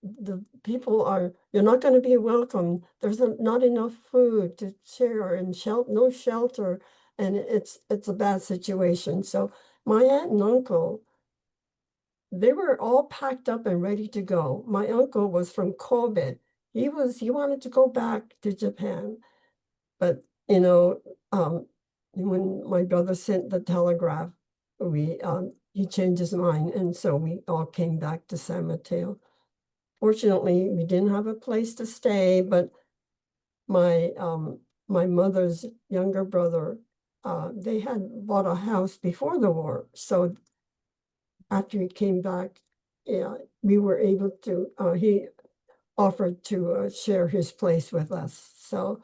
The people you're not going to be welcome. There's not enough food to share and no shelter. And it's a bad situation. So my aunt and uncle, they were all packed up and ready to go. My uncle was from Kobe. He wanted to go back to Japan. But, when my brother sent the telegraph, he changed his mind. And so we all came back to San Mateo. Fortunately, we didn't have a place to stay, but my mother's younger brother, they had bought a house before the war. So after he came back, yeah, we were able to, he offered to share his place with us. So,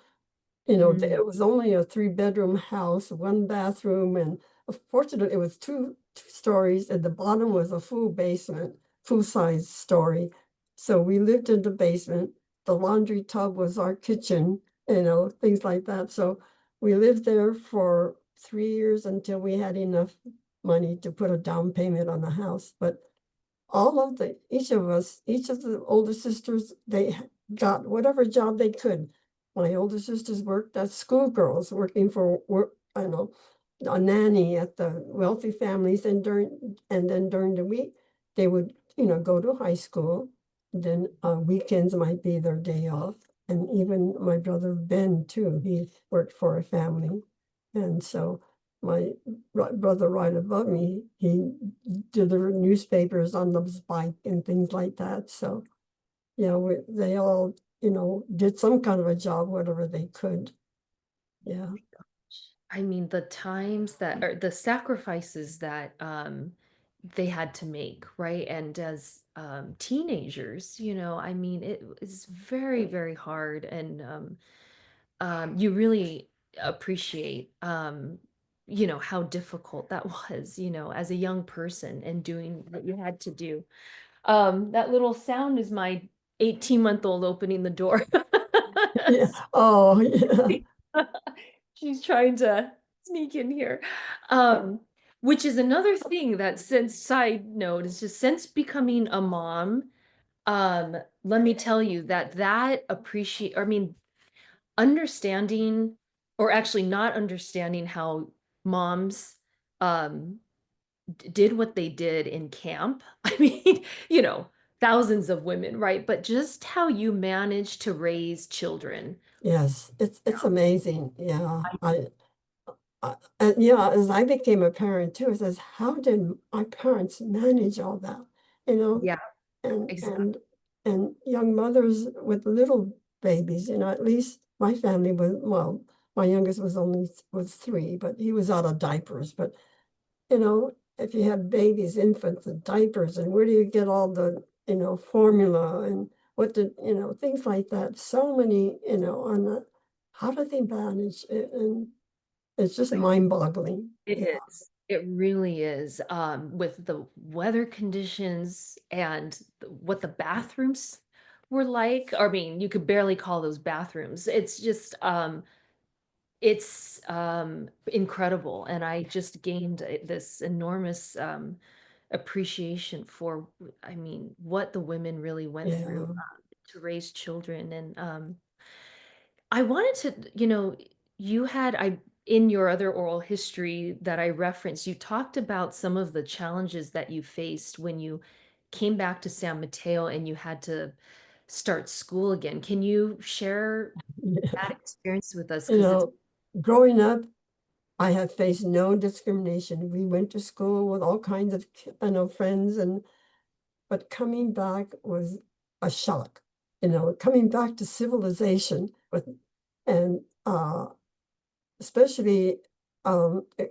it was only a 3-bedroom house, 1 bathroom, and fortunately it was two stories, and the bottom was a full basement, full-size story. So we lived in the basement. The laundry tub was our kitchen, things like that. So we lived there for 3 years until we had enough money to put a down payment on the house. But each of the older sisters, they got whatever job they could. My older sisters worked as schoolgirls, working for work, I know, a nanny at the wealthy families, and then during the week, they would, go to high school. Then weekends might be their day off. And even my brother Ben too, he worked for a family. And so my brother right above me, he delivered newspapers on the bike and things like that. So, they all, did some kind of a job, whatever they could. Yeah. I mean, the times that, or the sacrifices that they had to make, right? And as teenagers, I mean, it is very, very hard, and you really appreciate, how difficult that was, as a young person and doing what you had to do. That little sound is my 18-month-old opening the door. Yeah. Oh, yeah. She's trying to sneak in here. Which is another thing that, since, side note, is just since becoming a mom, let me tell you that I mean, understanding, or actually not understanding, how moms did what they did in camp. I mean, thousands of women, right? But just how you manage to raise children. Yes, it's amazing. Yeah. And yeah, as I became a parent too, it says, how did my parents manage all that? You know, Yeah, and exactly. and young mothers with little babies, at least my family was, well, my youngest was 3, but he was out of diapers. But if you have babies, infants, and diapers, and where do you get all the, formula, and things like that. So many, on the, how do they manage it? And it's just mind-boggling. It Yeah. is. It really is. With the weather conditions and what the bathrooms were like. I mean, you could barely call those bathrooms. It's just, it's incredible. And I just gained this enormous appreciation for, I mean, what the women really went through Yeah. to raise children. And I wanted to, you had, in your other oral history that I referenced, you talked about some of the challenges that you faced when you came back to San Mateo and you had to start school again. Can you share that experience with us? You Because it's, know, growing up, I have faced no discrimination. We went to school with all kinds of, friends, but coming back was a shock. Coming back to civilization and especially,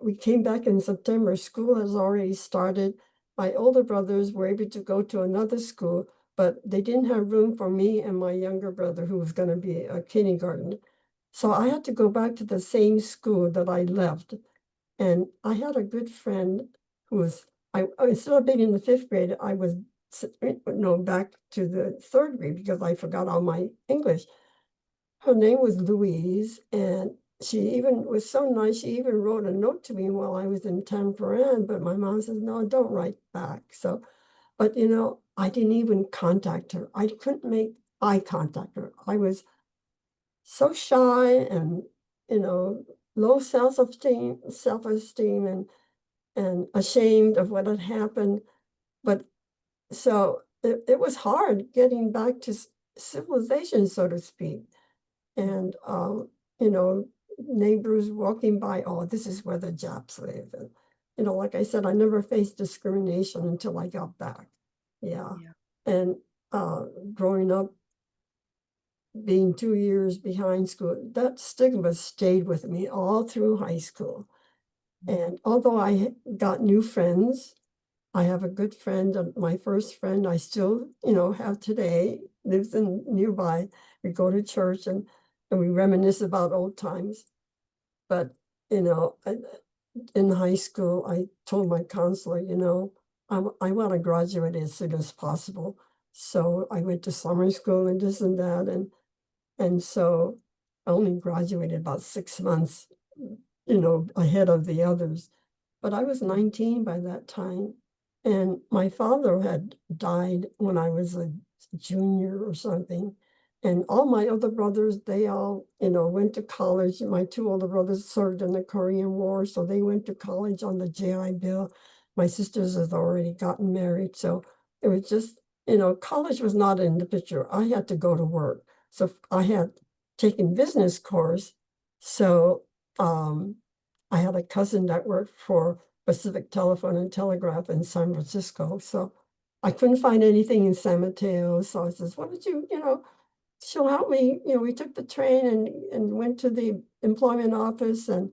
we came back in September. School has already started. My older brothers were able to go to another school, but they didn't have room for me and my younger brother, who was going to be a kindergarten. So I had to go back to the same school that I left. And I had a good friend who was, instead of being in the 5th grade, I was, back to the 3rd grade because I forgot all my English. Her name was Louise, and she even was so nice. She even wrote a note to me while I was in Tanforan, but my mom says, no, don't write back. So, but I didn't even contact her. I couldn't make eye contact her. I was so shy and, low self-esteem, and ashamed of what had happened. But so it was hard getting back to civilization, so to speak. And, you know, neighbors walking by, oh, this is where the Japs live. And, like I said, I never faced discrimination until I got back. Yeah. yeah. And growing up, being 2 years behind school, that stigma stayed with me all through high school. And although I got new friends, I have a good friend, my first friend I still, have today, lives in nearby. We go to church and we reminisce about old times. But, in high school, I told my counselor, I want to graduate as soon as possible. So I went to summer school and this and that. And so I only graduated about 6 months, ahead of the others. But I was 19 by that time. And my father had died when I was a junior or something. And all my other brothers, they all, went to college. My two older brothers served in the Korean War, so they went to college on the GI Bill. My sisters had already gotten married. So it was just, college was not in the picture. I had to go to work. So I had taken business course. So I had a cousin that worked for Pacific Telephone and Telegraph in San Francisco. So I couldn't find anything in San Mateo. So I says, what did she'll help me. We took the train and went to the employment office and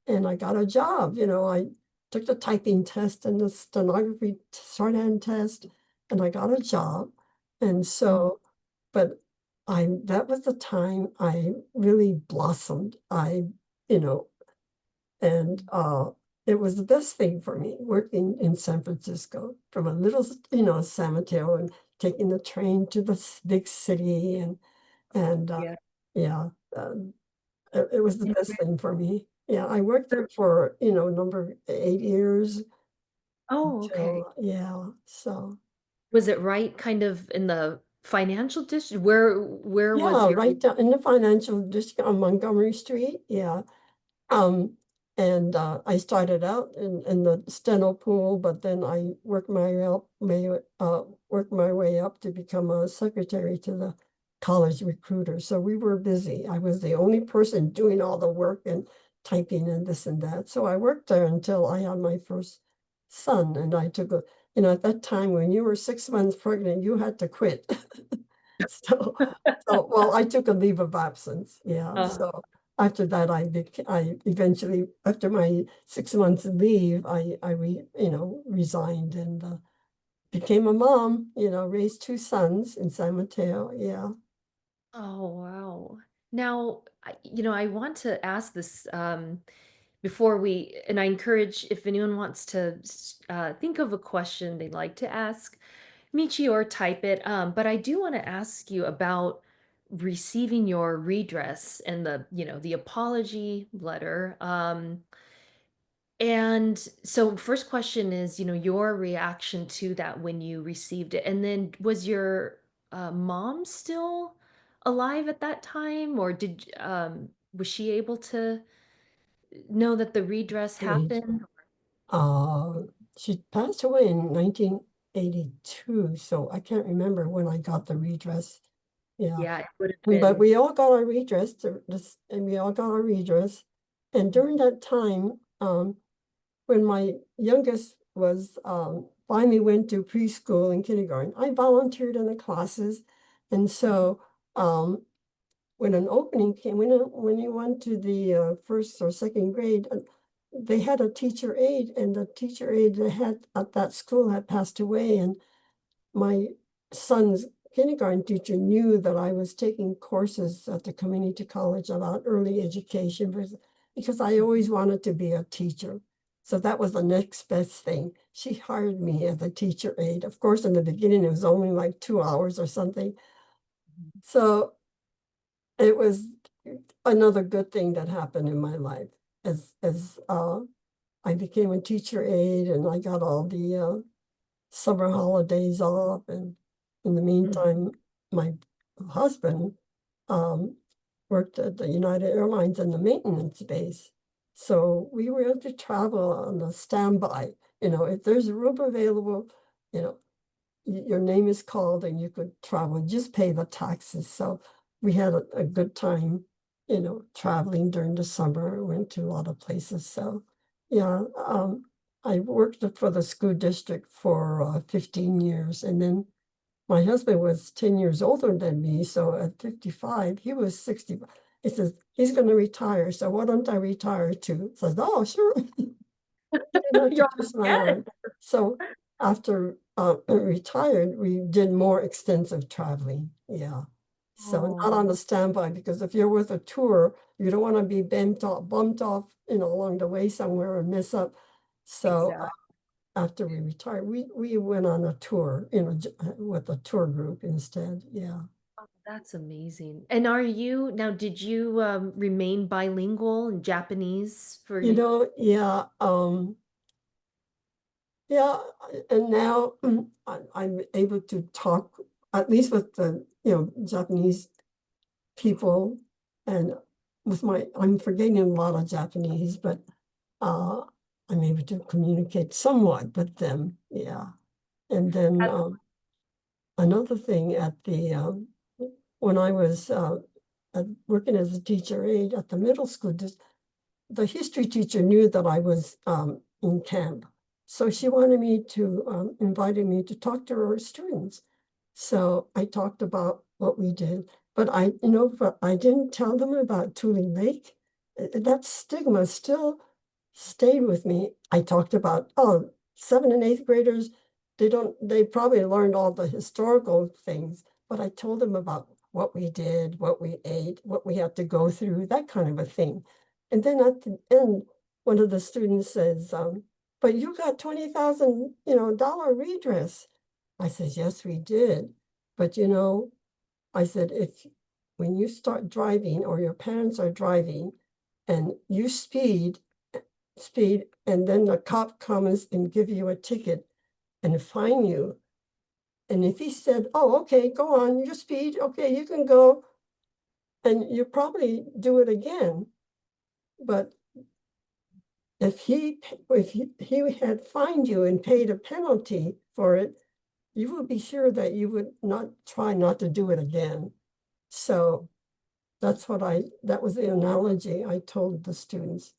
I got a job. I took the typing test and the stenography shorthand test and I got a job. And so, but that was the time I really blossomed. You know, and it was the best thing for me working in San Francisco from a little, San Mateo and taking the train to the big city and Yeah. yeah, it was the best thing for me. Yeah, I worked there for, number 8 years Oh, okay. until, yeah, so. Was it right kind of in the financial district? Where was Yeah, your right down in the financial district on Montgomery Street. Yeah. Um, and I started out in the steno pool, but then I worked my way up to become a secretary to the college recruiter. So we were busy. I was the only person doing all the work and typing and this and that. So I worked there until I had my first son, and I took at that time when you were 6 months pregnant, you had to quit. So, well, I took a leave of absence. Yeah. uh, So after that, I eventually, after my 6 months leave, resigned and became a mom, raised two sons in San Mateo. Yeah. oh, wow. Now, I want to ask this before and I encourage if anyone wants to think of a question they'd like to ask Michi or type it. But I do want to ask you about receiving your redress and the apology letter. And so first question is, your reaction to that when you received it. And then was your mom still alive at that time, or was she able to know that the redress Age. happened? Uh, she passed away in 1982, so I can't remember when I got the redress. Yeah. Yeah, it would have But been. we all got our redress and we all got our redress. And during that time, when my youngest was finally went to preschool and kindergarten, I volunteered in the classes. And so when an opening came, when he went to the first or second grade, they had a teacher aide, and the teacher aide they had at that school had passed away. And my son's kindergarten teacher knew that I was taking courses at the community college about early education because I always wanted to be a teacher. So that was the next best thing. She hired me as a teacher aide. Of course, in the beginning, it was only like 2 hours or something. So it was another good thing that happened in my life as I became a teacher aide and I got all the summer holidays off. And in the meantime, my husband um, worked at the United Airlines in the maintenance base. So we were able to travel on a standby. If there's a room available, you know, your name is called and you could travel, just pay the taxes. So we had a good time, traveling during the summer, went to a lot of places. So yeah, I worked for the school district for 15 years. And then my husband was 10 years older than me, so at 55, he was 60. He says, he's going to retire, so why don't I retire too? I says, oh, sure. You're To twist my arm. So after retired, we did more extensive traveling. Yeah. So not on the standby, because if you're with a tour, you don't want to be bumped off, along the way somewhere and mess up. So Exactly. after we retired, we went on a tour, with a tour group instead. Yeah. Oh, that's amazing. And did you remain bilingual in Japanese for You know, yeah. Yeah, and now I'm able to talk at least with the Japanese people, and I'm forgetting a lot of Japanese, but uh, I'm able to communicate somewhat with them. Yeah, and then another thing when I was working as a teacher aide at the middle school, the history teacher knew that I was in camp. So she wanted me to, invited me to talk to her students. So I talked about what we did, but I didn't tell them about Tule Lake. That stigma still stayed with me. I talked about, 7th and 8th graders, they probably learned all the historical things, but I told them about what we did, what we ate, what we had to go through, that kind of a thing. And then at the end, one of the students says, but you got $20,000, dollar redress. I says, yes, we did. But I said, when you start driving or your parents are driving and you speed, and then the cop comes and give you a ticket and fine you. And if he said, oh, okay, go on, you speed, okay, you can go, and you probably do it again. But if he had fined you and paid a penalty for it, you would be sure that you would not try not to do it again. So that was the analogy I told the students,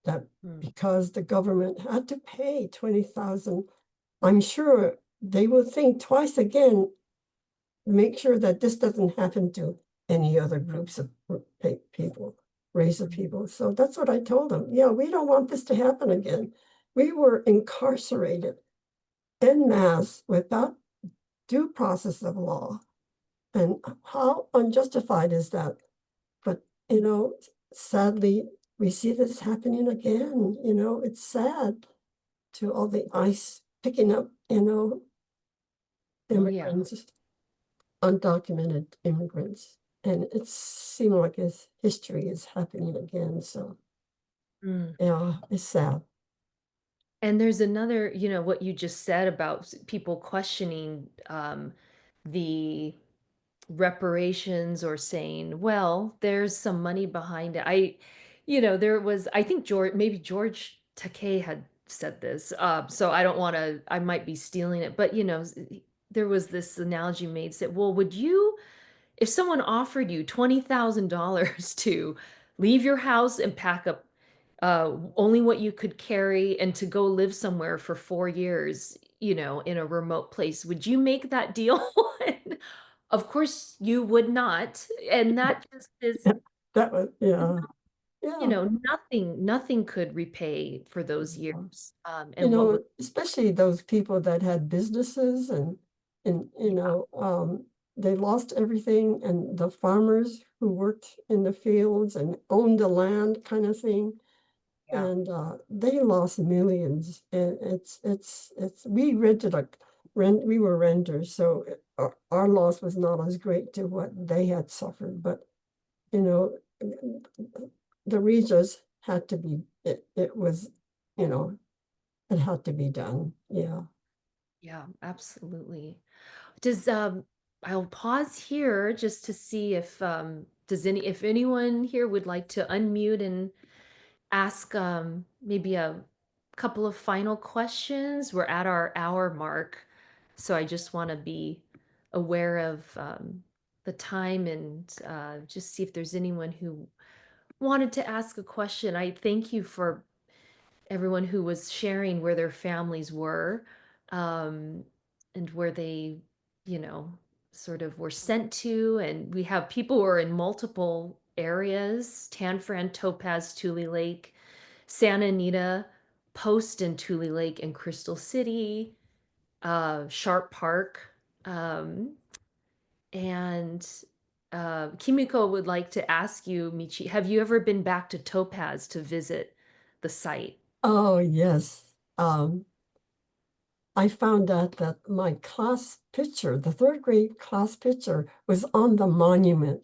that because the government had to pay 20,000, I'm sure they will think twice again, make sure that this doesn't happen to any other groups of people, race of people. So that's what I told them. Yeah, we don't want this to happen again. We were incarcerated en masse without due process of law. And how unjustified is that? But, sadly, we see this happening again. It's sad to all the ICE picking up, Oh, yeah. immigrants, undocumented immigrants. And it seems like history is happening again. So, Mm. yeah, it's sad. And there's another, what you just said about people questioning the reparations or saying, well, there's some money behind it. I think George Takei had said this. So I might be stealing it, but there was this analogy made, said, well, if someone offered you $20,000 to leave your house and pack up only what you could carry and to go live somewhere for 4 years, in a remote place, would you make that deal? And of course you would not. And that just is, That was, yeah, yeah. nothing could repay for those Yeah. years. And what was, Especially those people that had businesses and they lost everything, and the farmers who worked in the fields and owned the land kind of thing. yeah. And they lost millions. And we we were renters, so our loss was not as great to what they had suffered. But you know, the regions had to be. It was, you know, it had to be done. Yeah. Yeah, absolutely. Does I'll pause here just to see if anyone here would like to unmute and ask maybe a couple of final questions. We're at our hour mark, so I just want to be aware of the time and just see if there's anyone who wanted to ask a question. I thank you for everyone who was sharing where their families were, um, and where they, you know, sort of were sent to. And we have people who are in multiple areas: Tanfran, Topaz, Tule Lake, Santa Anita, Post and Tule Lake, and Crystal City, Sharp Park. Um, and Kimiko would like to ask you, Michi, have you ever been back to Topaz to visit the site? Oh, yes. I found out that my class picture, the third grade class picture, was on the monument.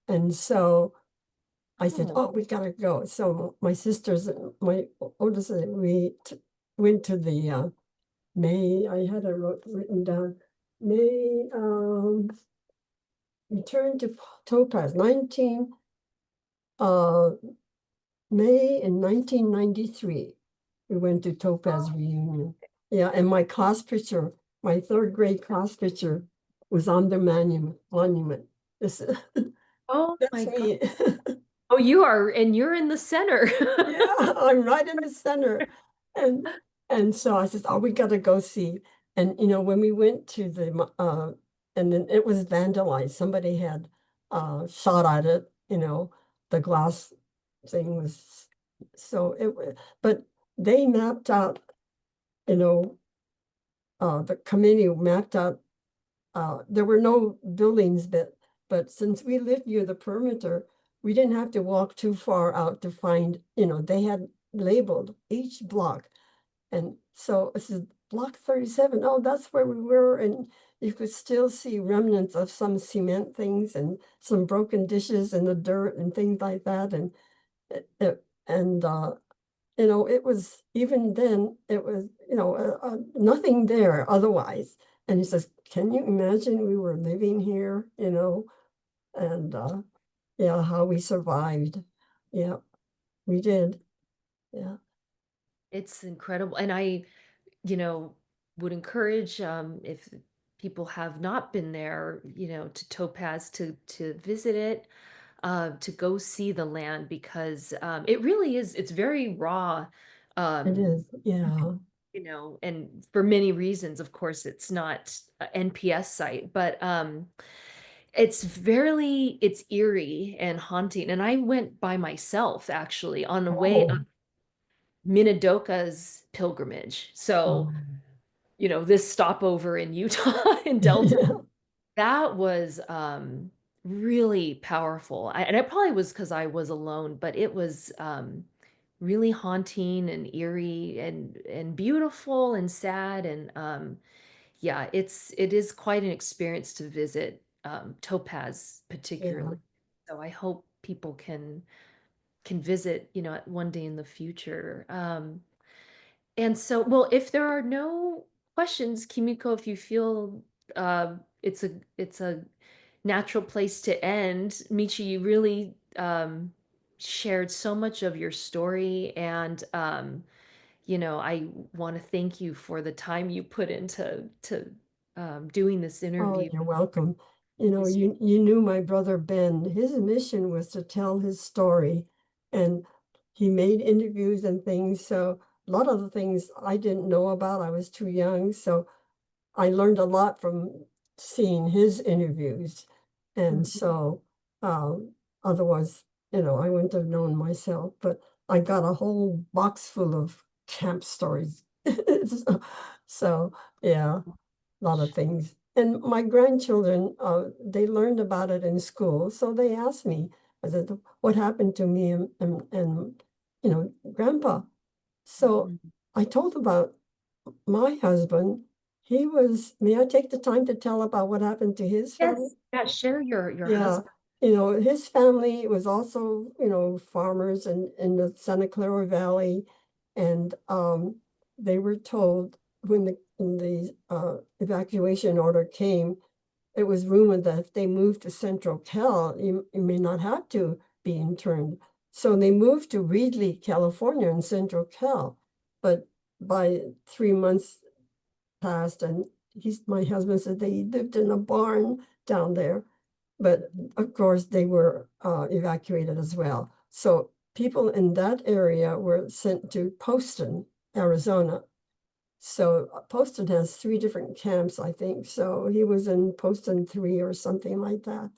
And so I said, Oh, oh, we gotta go. So my sisters, my oldest, went to the May, I had it written down, May, return to Topaz, uh, May in 1993. We went to Topaz reunion. Yeah, and my class picture, my third grade class picture was on the monument. This, oh that's my God. me. Oh, you are, and you're in the center. Yeah, I'm right in the center. And and so I said, oh, we gotta go see. And when we went to the and then it was vandalized. Somebody had shot at it, the glass thing was so it was, but they mapped out, you know, the committee mapped out there were no buildings, but since we lived near the perimeter, we didn't have to walk too far out to find, they had labeled each block. And so this is block 37. Oh, that's where we were. And you could still see remnants of some cement things and some broken dishes in the dirt and things like that. And and it was, even then, it was, nothing there otherwise. And he says, can you imagine we were living here, and yeah, how we survived. Yeah, we did. Yeah, It's incredible. And I, you know, would encourage, if people have not been there, to Topaz, to visit it, to go see the land, because it really is, it's very raw. it Um, is. Yeah. and for many reasons, of course, it's not a NPS site, but it's eerie and haunting. And I went by myself, actually, on the way up Oh, Minidoka's pilgrimage. So, oh. this stopover in Utah in Delta, Yeah. that was really powerful. And it probably was because I was alone, but it was really haunting and eerie and beautiful and sad. And yeah, it is quite an experience to visit Topaz Yeah. particularly. So I hope people can visit, one day in the future. And so, well, if there are no questions, Kimiko, if you feel uh, it's a natural place to end, Michi, you really shared so much of your story, and I want to thank you for the time you put into to doing this Oh, interview. you're welcome. This- You knew my brother Ben. His mission was to tell his story, and he made interviews and things. So a lot of the things I didn't know about, I was too young. So I learned a lot from seeing his interviews. And Mhm. so otherwise, I wouldn't have known myself, but I got a whole box full of camp stories. So yeah, a lot of things. And my grandchildren, they learned about it in school. So they asked me, I said, what happened to me and Grandpa? So Mhm. I told about my husband. May I take the time to tell about what happened to his family? Yes, yeah, share your Yeah, husband. his family was also, farmers in the Santa Clara Valley. And they were told when the evacuation order came, it was rumored that if they moved to Central Cal, you may not have to be interned. So they moved to Reedley, California in Central Cal. But by 3 months passed, and my husband said they lived in a barn down there. But of course, they were evacuated as well. So people in that area were sent to Poston, Arizona. So Poston has 3 different camps, I think. So he was in Poston 3 or something like that.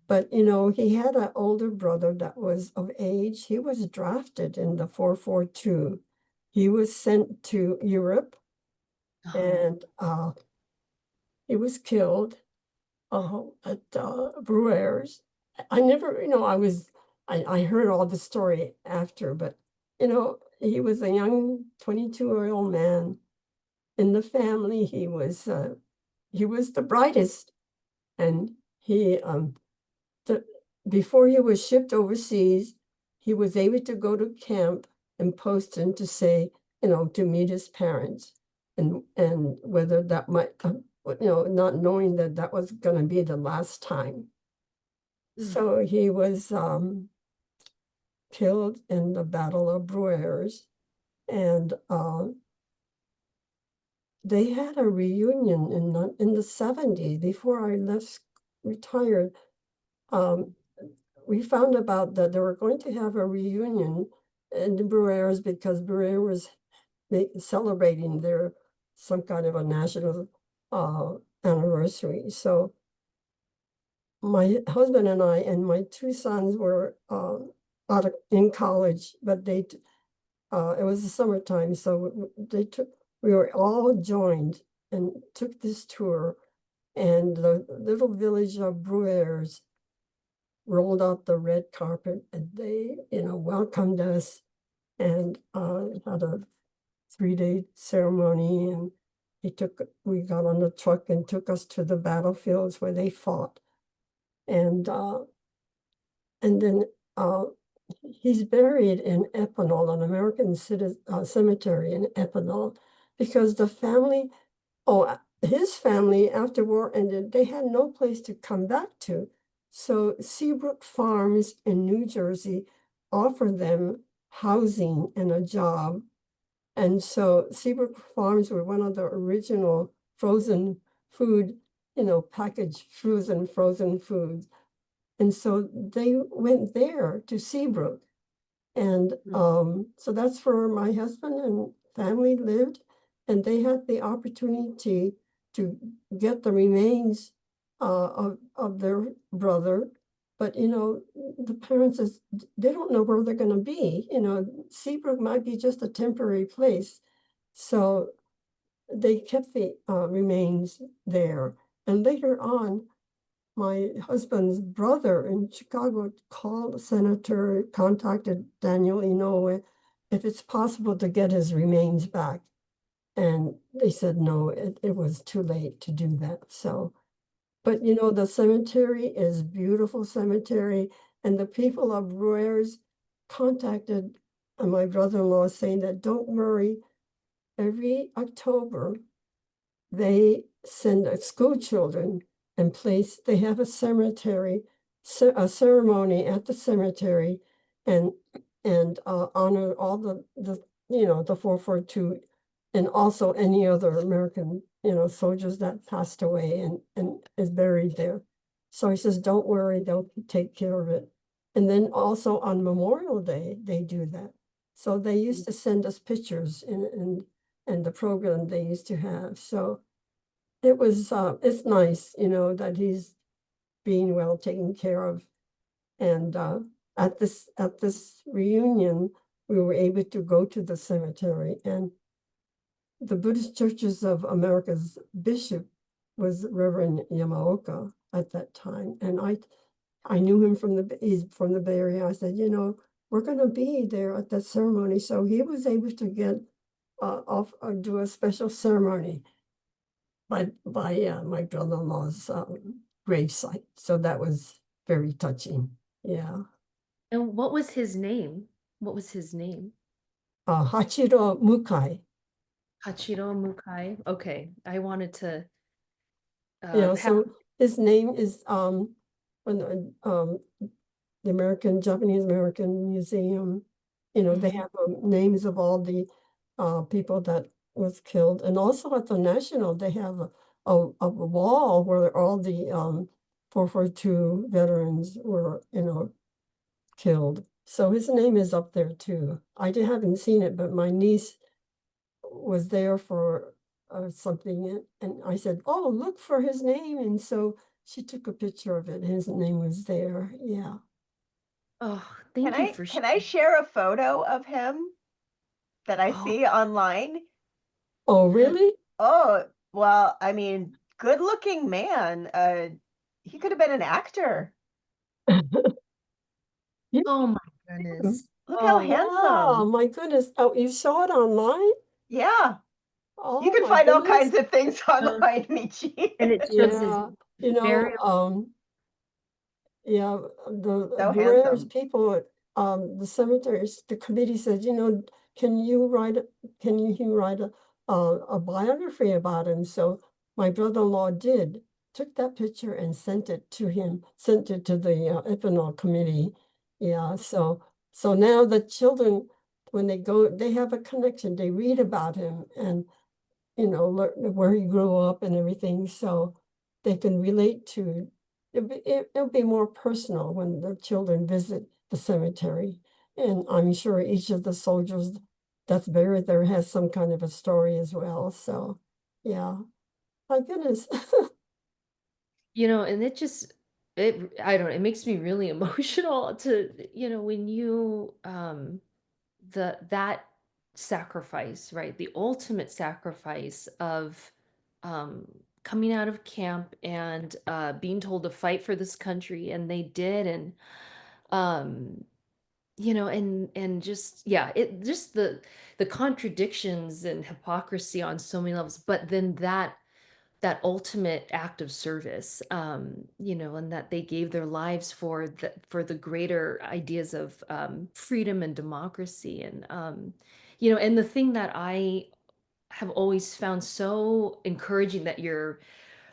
But, you know, he had an older brother that was of age. He was drafted in the 442. He was sent to Europe Oh, and he was killed at Brewers. I never, you know, I heard all the story after, but, you know, he was a young 22-year-old man in the family. He was the brightest, and he the, before he was shipped overseas, he was able to go to camp in Poston to say, you know, to meet his parents, and whether that might, you know, not knowing that that was going to be the last time. Mm. So he was killed in the Battle of Brewers, and they had a reunion in the 70s before I left retired. We found about that they were going to have a reunion in the Brewers because Brewer was celebrating their some kind of a national anniversary. So my husband and I and my 2 sons were in college, but it was the summertime, so we were all joined and took this tour, and the little village of Brewers rolled out the red carpet, and they, you know, welcomed us and had a 3-day ceremony. And we got on the truck and took us to the battlefields where they fought. And then he's buried in Epinal, an American cemetery in Epinal, because the family, his family after war ended, they had no place to come back to. So Seabrook Farms in New Jersey offered them housing and a job. And so Seabrook Farms were one of the original frozen food, you know, packaged frozen foods. And so they went there to Seabrook. And so that's where my husband and family lived. And they had the opportunity to get the remains of their brother. But, you know, the parents, they don't know where they're going to be. You know, Seabrook might be just a temporary place. So they kept the remains there. And later on, my husband's brother in Chicago called the senator, contacted Daniel Inouye if it's possible to get his remains back. And they said no, it was too late to do that. So, but you know, the cemetery is beautiful cemetery, and the people of Brewers contacted my brother-in-law saying that don't worry, every October they send school children and they have a cemetery, a ceremony at the cemetery, and honor all the you know, the 442, and also any other American, you know, soldiers that passed away and is buried there. So he says, don't worry, they'll take care of it. And then also on Memorial Day, they do that. So they used to send us pictures and the program they used to have. So it was it's nice, you know, that he's being well taken care of. And at this reunion, we were able to go to the cemetery, and the Buddhist Churches of America's bishop was Reverend Yamaoka at that time. And I knew him he's from the Bay Area. I said, you know, we're going to be there at that ceremony. So he was able to get do a special ceremony by my brother-in-law's gravesite. So that was very touching. Yeah. And what was his name? What was his name? Hachiro Mukai. Hachiro Mukai. Okay, I wanted to Yeah, have so his name is when the Japanese American Museum, you know, they have names of all the people that was killed. And also at the National, they have a wall where all the 442 veterans were, you know, killed. So his name is up there too. I haven't seen it, but my niece was there for something, and I said, "Oh, look for his name," and so she took a picture of it. His name was there. Yeah. Oh, Can thank you I for can I share a photo of him that I Oh, see online? Oh, really? Oh, well, I mean, good looking man. He could have been an actor. Yeah. oh my goodness. Look how Oh, Wow, handsome. my goodness. Oh, you saw it online? Yeah. You Oh can my find all goodness. kinds of things uh, online, Michi. and it shows his Yeah. You very know, yeah, So whereas handsome. people at the cemeteries, the committee said, can you write a biography about him? So my brother-in-law took that picture and sent it to him, sent it to the Ethanol committee. Yeah, so now the children, when they go, they have a connection. They read about him and learn where he grew up and everything, so they can relate to it'll be more personal when the children visit the cemetery. And I'm sure each of the soldiers that's buried there has some kind of a story as well. So, yeah, my goodness. and I don't know, it makes me really emotional to, when you that sacrifice, right? The ultimate sacrifice of um coming out of camp and being told to fight for this country, and they did. And um and just, yeah, it just the contradictions and hypocrisy on so many levels, but then that ultimate act of service, and that they gave their lives for the greater ideas of freedom and democracy. And and the thing that I have always found so encouraging that you're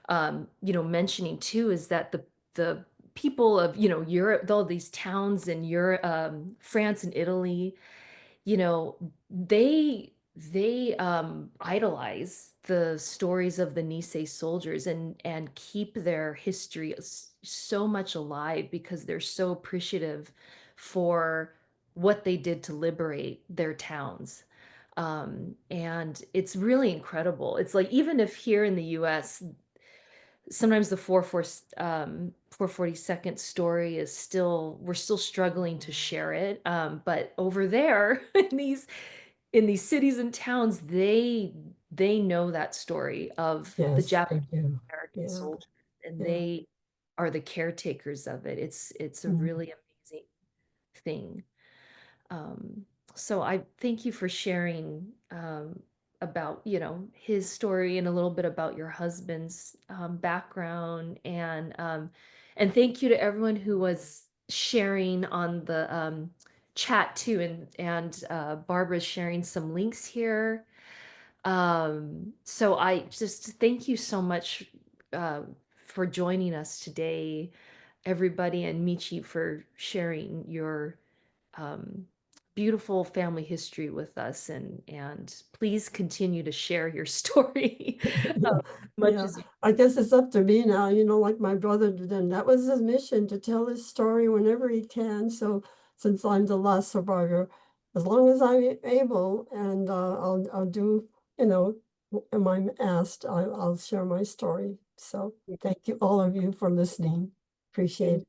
mentioning too, is that the people of Europe, all these towns in Europe, France and Italy, you know, they idolize the stories of the Nisei soldiers, and keep their history so much alive, because they're so appreciative for what they did to liberate their towns. And it's really incredible. It's like, even if here in the US, sometimes the 442nd story is still, we're still struggling to share it. But over there in these cities and towns, they know that story of the Yes, they Japanese do. American Yeah, soldiers, and yeah. they are the caretakers of it. It's a Mm. really amazing thing. Um, so I thank you for sharing about, his story, and a little bit about your husband's background. And thank you to everyone who was sharing on the chat too. And Barbara's sharing some links here. So I just thank you so much uh, for joining us today, everybody, and Michi for sharing your um, beautiful family history with us. And please continue to share your story much Yeah, as you. I guess it's up to me now, like my brother did, and that was his mission, to tell his story whenever he can. So since I'm the last survivor, as long as I'm able, and I'll do, when I'm asked, I'll share my story. So thank you, all of you, for listening. Appreciate it.